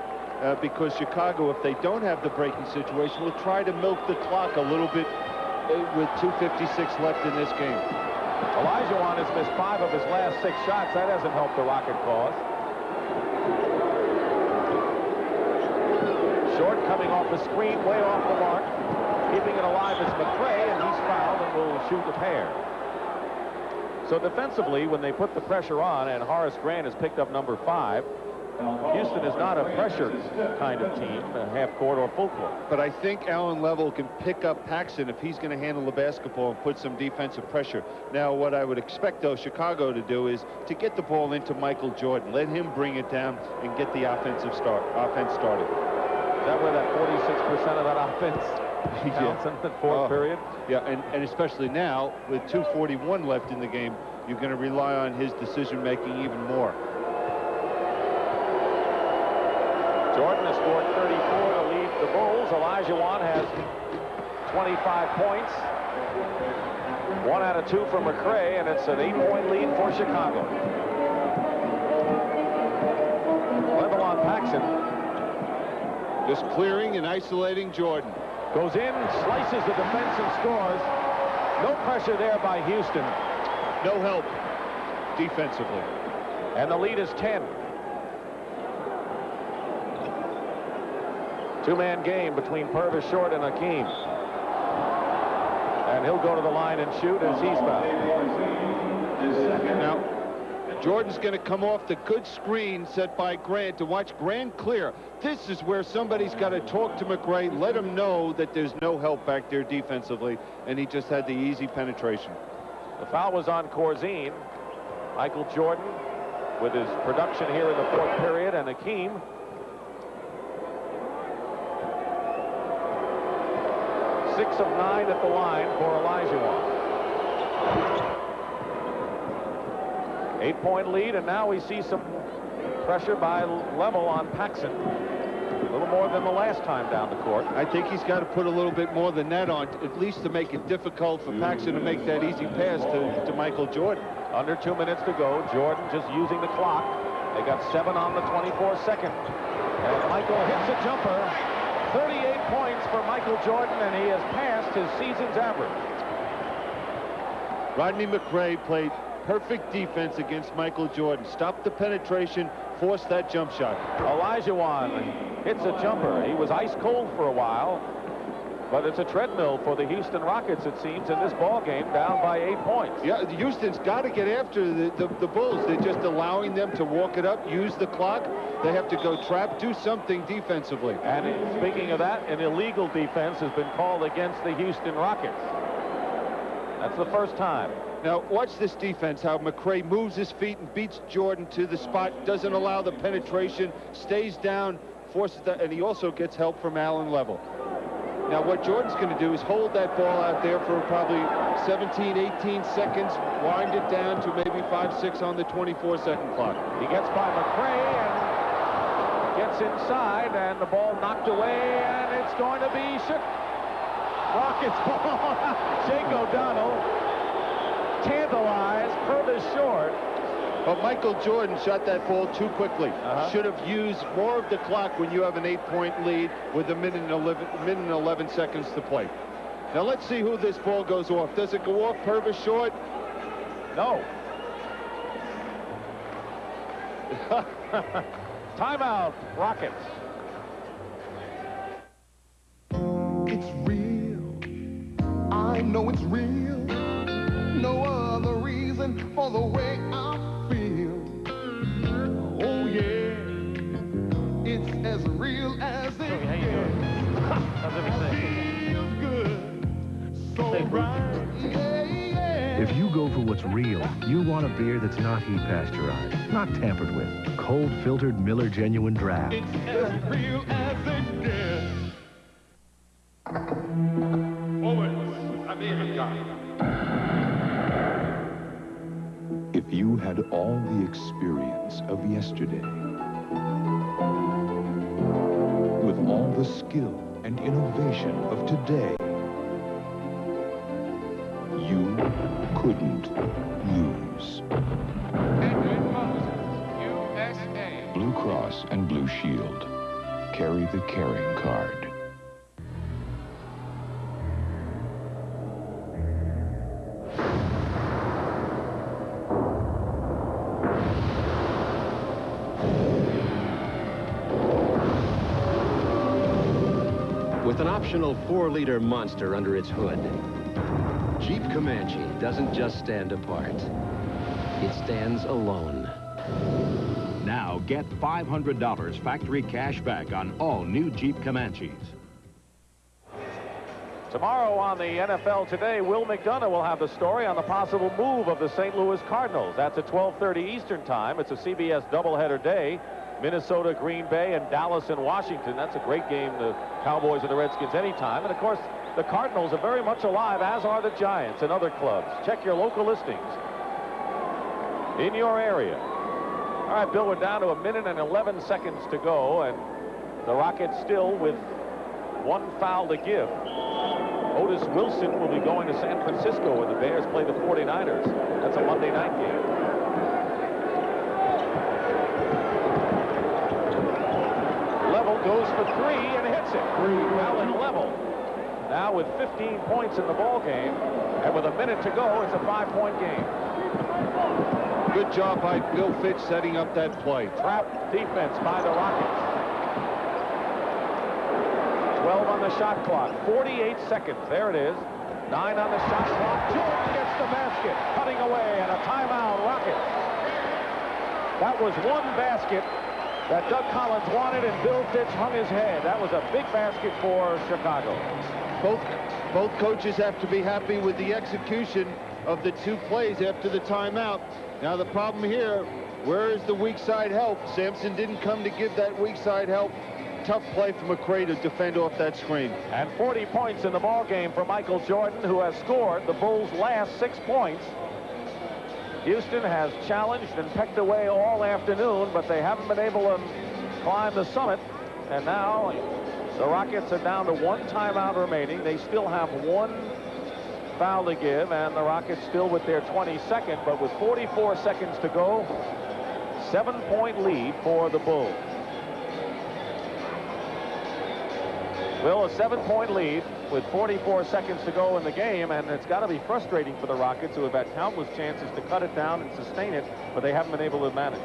S2: because Chicago, if they don't have the breaking situation, will try to milk the clock a little bit with 2:56 left in this game.
S1: Olajuwon has missed 5 of his last 6 shots. That hasn't helped the Rocket cause. Short coming off the screen, way off the mark. Keeping it alive is McRae, and he's fouled and will shoot a pair. So defensively, when they put the pressure on, and Horace Grant has picked up number 5, Houston is not a pressure kind of team, half court or full court.
S2: But I think Allen Level can pick up Paxson if he's going to handle the basketball and put some defensive pressure. Now, what I would expect, though, Chicago to do is to get the ball into Michael Jordan. Let him bring it down and get the offense started.
S1: Is that where that 46% of that offense counts in the fourth period?
S2: Yeah, and especially now, with 2:41 left in the game, you're going to rely on his decision-making even more.
S1: Jordan has scored 34 to lead the Bulls. Olajuwon has 25 points. 1 out of 2 for McRae, and it's an 8-point lead for Chicago. Level on Paxson.
S2: Just clearing and isolating Jordan.
S1: Goes in, slices the defense, and scores. No pressure there by Houston.
S2: No help defensively.
S1: And the lead is 10. Two-man game between Purvis Short and Hakeem. And he'll go to the line and shoot as he's fouled.
S2: Now, Jordan's going to come off the good screen set by Grant to watch Grant clear. This is where somebody's got to talk to McRae, let him know that there's no help back there defensively, and he just had the easy penetration.
S1: The foul was on Corzine. Michael Jordan with his production here in the fourth period, and Hakeem. Six of 9 at the line for Olajuwon. 8-point lead, and now we see some pressure by Level on Paxson. A little more than the last time down the court.
S2: I think he's got to put a little bit more than that on, at least to make it difficult for Paxson to make that easy pass to Michael Jordan.
S1: Under 2 minutes to go. Jordan just using the clock. They got 7 on the 24-second. And Michael hits a jumper. 38 points for Michael Jordan, and he has passed his season's average.
S2: Rodney McRae played perfect defense against Michael Jordan. Stopped the penetration, forced that jump shot.
S1: Olajuwon hits a jumper. He was ice cold for a while, but it's a treadmill for the Houston Rockets, it seems, in this ball game, down by 8 points.
S2: Yeah, Houston's got to get after the Bulls. They're just allowing them to walk it up, use the clock. They have to go trap, do something defensively.
S1: And speaking of that, an illegal defense has been called against the Houston Rockets. That's the first time.
S2: Now, watch this defense, how McRae moves his feet and beats Jordan to the spot, doesn't allow the penetration, stays down, forces that, and he also gets help from Allen Level. Now, what Jordan's going to do is hold that ball out there for probably 17, 18 seconds, wind it down to maybe 5, 6 on the 24-second clock.
S1: He gets by McRae and gets inside, and the ball knocked away, and it's going to be Rockets ball. Jake O'Donnell tantalized Purvis Short.
S2: But Michael Jordan shot that ball too quickly. Should have used more of the clock when you have an 8-point lead with a minute and 11 seconds to play. Now let's see who this ball goes off. Does it go off Purvis Short?
S1: No. Timeout, Rockets.
S3: It's real. I know it's real. No other reason for the way I feel. Oh yeah, it's as real as it gets.
S8: How's everything?
S3: Feels good, so right. Yeah, yeah.
S8: If you go for what's real, you want a beer that's not heat pasteurized, not tampered with. Cold filtered Miller Genuine Draft.
S3: It's as real as it gets.
S13: If you had all the experience of yesterday, with all the skill and innovation of today, you couldn't lose. USA. Blue Cross and Blue Shield. Carry the caring card.
S9: With an optional 4-liter monster under its hood, Jeep Comanche doesn't just stand apart. It stands alone.
S18: Now get $500 factory cash back on all new Jeep Comanches.
S1: Tomorrow on the NFL Today, Will McDonough will have the story on the possible move of the St. Louis Cardinals. That's at 12:30 Eastern Time. It's a CBS doubleheader day. Minnesota, Green Bay, and Dallas and Washington. That's a great game, the Cowboys and the Redskins anytime. And, of course, the Cardinals are very much alive, as are the Giants and other clubs. Check your local listings in your area. All right, Bill, we're down to 1 minute and 11 seconds to go, and The Rockets still with one foul to give. Otis Wilson will be going to San Francisco when the Bears play the 49ers. That's a Monday night game. Level goes for three and hits it. Allen Level. Now with 15 points in the ball game, and with a minute to go, it's a 5-point game.
S2: Good job by Bill Fitch setting up that play.
S1: Trap defense by the Rockets. 12 on the shot clock, 48 seconds. There it is. 9 on the shot clock. Jordan gets the basket, cutting away, and a timeout, Rockets. That was one basket that Doug Collins wanted, and Bill Fitch hung his head. That was a big basket for Chicago.
S2: Both coaches have to be happy with the execution of the two plays after the timeout. Now the problem here, where is the weak side help? Sampson didn't come to give that weak side help. Tough play for McRae to defend off that screen.
S1: And 40 points in the ball game for Michael Jordan, who has scored the Bulls' last 6 points. Houston has challenged and pecked away all afternoon, but they haven't been able to climb the summit. And now the Rockets are down to one timeout remaining. They still have one foul to give, and the Rockets still with their 22nd, but with 44 seconds to go, 7-point lead for the Bulls. Well, a 7-point lead with 44 seconds to go in the game, and it's got to be frustrating for the Rockets, who have had countless chances to cut it down and sustain it, but they haven't been able to manage.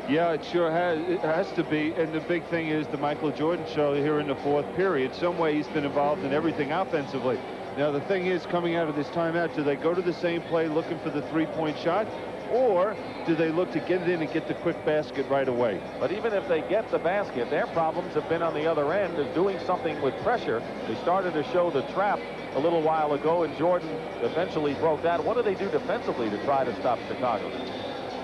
S2: Yeah, it sure has. It has to be. And the big thing is the Michael Jordan show here in the fourth period. Some way he's been involved in everything offensively. Now, the thing is, coming out of this timeout, do they go to the same play looking for the three-point shot, or do they look to get it in and get the quick basket right away?
S1: But even if they get the basket, their problems have been on the other end of doing something with pressure. They started to show the trap a little while ago, and Jordan eventually broke that. What do they do defensively to try to stop Chicago?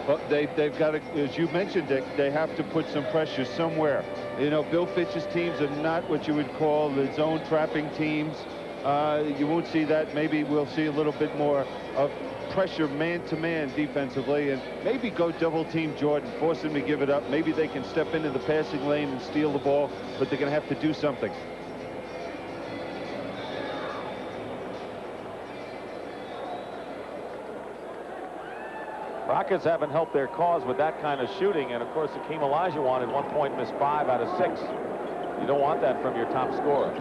S2: Well, they've got to, as you mentioned, Dick, they have to put some pressure somewhere. You know, Bill Fitch's teams are not what you would call the zone trapping teams. You won't see that. Maybe we'll see a little bit more of pressure man-to-man defensively, and maybe go double-team Jordan, force him to give it up. Maybe they can step into the passing lane and steal the ball, but they're going to have to do something.
S1: Rockets haven't helped their cause with that kind of shooting, and of course Hakeem Olajuwon at one point missed 5 out of 6. You don't want that from your top scorer.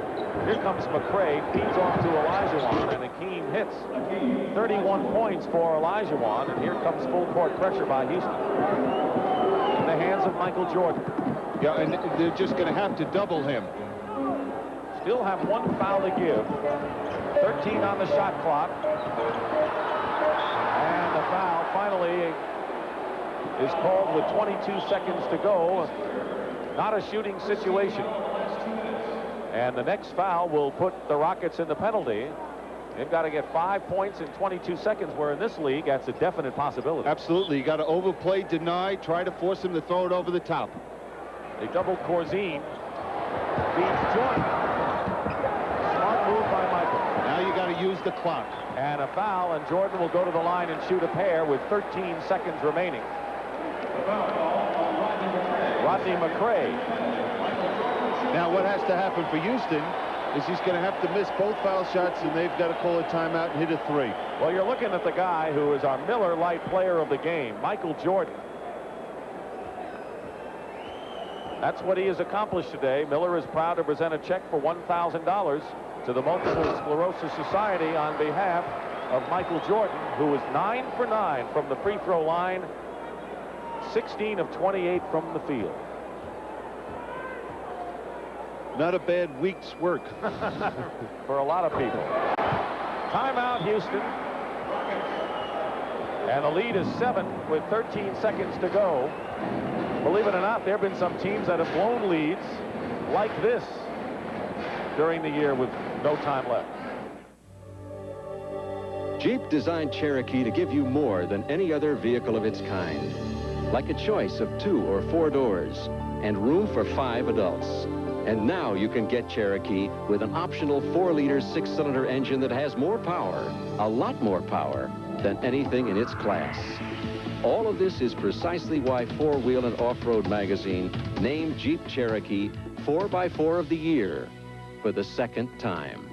S1: Here comes McRae, feeds off to Olajuwon, and Hakeem hits. 31 points for Olajuwon, and here comes full court pressure by Houston. In the hands of Michael Jordan.
S2: Yeah, and they're just going to have to double him.
S1: Still have one foul to give. 13 on the shot clock. And the foul finally is called with 22 seconds to go. Not a shooting situation. And the next foul will put the Rockets in the penalty. They've got to get 5 points in 22 seconds, where in this league, that's a definite possibility.
S2: Absolutely. You got to overplay, deny, try to force him to throw it over the top.
S1: They doubled Corzine. Feeds Jordan. Smart move by Michael.
S2: Now you got to use the clock.
S1: And a foul, and Jordan will go to the line and shoot a pair with 13 seconds remaining. Rodney McRae.
S2: Now what has to happen for Houston is he's going to have to miss both foul shots, and they've got to call a timeout and hit a 3.
S1: Well, you're looking at the guy who is our Miller Lite player of the game, Michael Jordan. That's what he has accomplished today. Miller is proud to present a check for $1,000 to the Multiple Sclerosis Society on behalf of Michael Jordan, who was 9 for 9 from the free throw line, 16 of 28 from the field.
S2: Not a bad week's work.
S1: For a lot of people. Timeout, Houston. And the lead is 7 with 13 seconds to go. Believe it or not, there have been some teams that have blown leads like this during the year with no time left.
S9: Jeep designed Cherokee to give you more than any other vehicle of its kind. Like a choice of 2 or 4 doors and room for 5 adults. And now you can get Cherokee with an optional 4-liter 6-cylinder engine that has more power, a lot more power, than anything in its class. All of this is precisely why 4 Wheel and Off-Road magazine named Jeep Cherokee 4x4 of the year for the second time.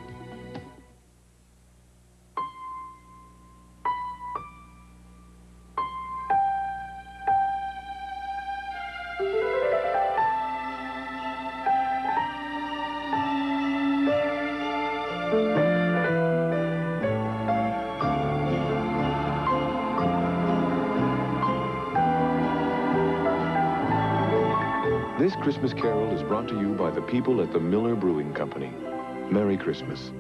S13: This Christmas carol is brought to you by the people at the Miller Brewing Company. Merry Christmas.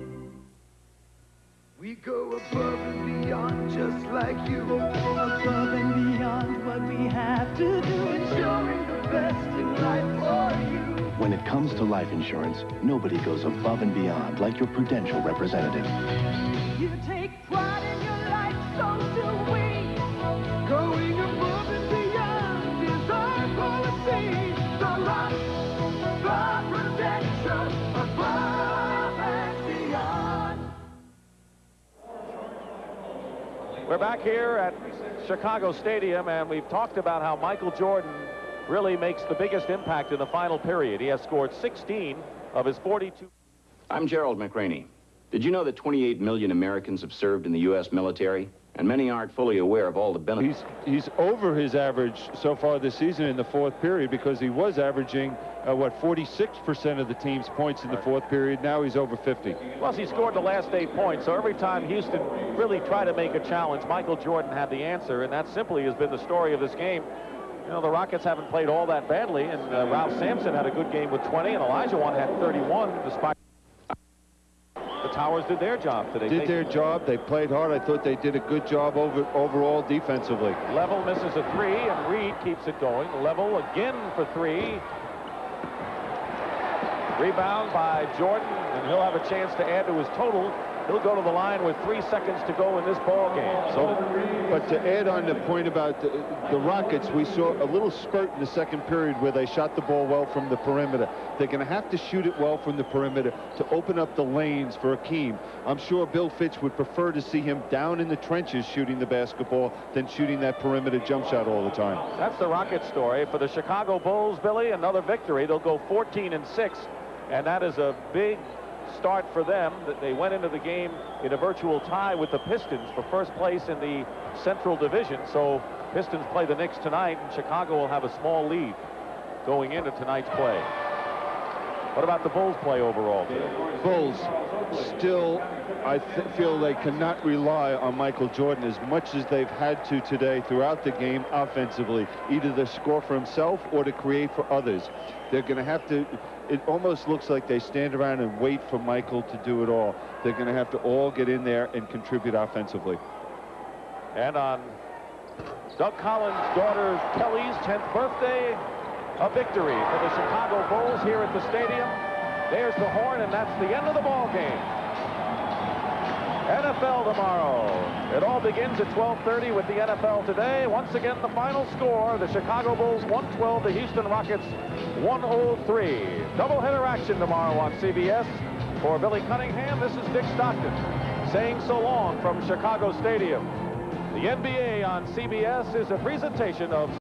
S3: We go above and beyond just like you. Above and beyond what we have to do, ensuring the best in life for you.
S14: When it comes to life insurance, nobody goes above and beyond like your Prudential representative.
S3: You take pride in your life, so do we. Going above and beyond is our policy. The rock, the Prudential, above and beyond.
S1: We're back here at Chicago Stadium, and we've talked about how Michael Jordan really makes the biggest impact in the final period. He has scored 16 of his 42.
S15: I'm Gerald McRaney. Did you know that 28 million Americans have served in the U.S. military? And many aren't fully aware of all the benefits.
S2: He's over his average so far this season in the fourth period, because he was averaging, 46% of the team's points in the fourth period. Now he's over 50.
S1: Plus, he scored the last 8 points, so every time Houston really tried to make a challenge, Michael Jordan had the answer, and that simply has been the story of this game. You know, the Rockets haven't played all that badly, and Ralph Sampson had a good game with 20, and Olajuwon had 31, despite... The Towers did their job today.
S2: Did their job. They played hard. I thought they did a good job overall defensively.
S1: Level misses a 3, and Reed keeps it going. Level again for 3. Rebound by Jordan, and he'll have a chance to add to his total. He'll go to the line with 3 seconds to go in this ball game.
S2: So, but to add on the point about the Rockets, we saw a little spurt in the second period where they shot the ball well from the perimeter. They're going to have to shoot it well from the perimeter to open up the lanes for Akeem. I'm sure Bill Fitch would prefer to see him down in the trenches shooting the basketball than shooting that perimeter jump shot all the time.
S1: That's the Rockets story. For the Chicago Bulls, Billy, another victory. They'll go 14-6, and that is a big start for them. That they went into the game in a virtual tie with the Pistons for first place in the Central Division. So Pistons play the Knicks tonight, and Chicago will have a small lead going into tonight's play. What about the Bulls' play overall today?
S2: Bulls still, I feel they cannot rely on Michael Jordan as much as they've had to today throughout the game offensively, either to score for himself or to create for others. They're going to have to, it almost looks like they stand around and wait for Michael to do it all. They're going to have to all get in there and contribute offensively.
S1: And on Doug Collins' daughter Kelly's 10th birthday, a victory for the Chicago Bulls here at the stadium. There's the horn, and that's the end of the ball game. NFL tomorrow. It all begins at 12:30 with the NFL today. Once again, the final score, the Chicago Bulls 112, the Houston Rockets 103. Doubleheader action tomorrow on CBS. For Billy Cunningham, this is Dick Stockton saying so long from Chicago Stadium. The NBA on CBS is a presentation of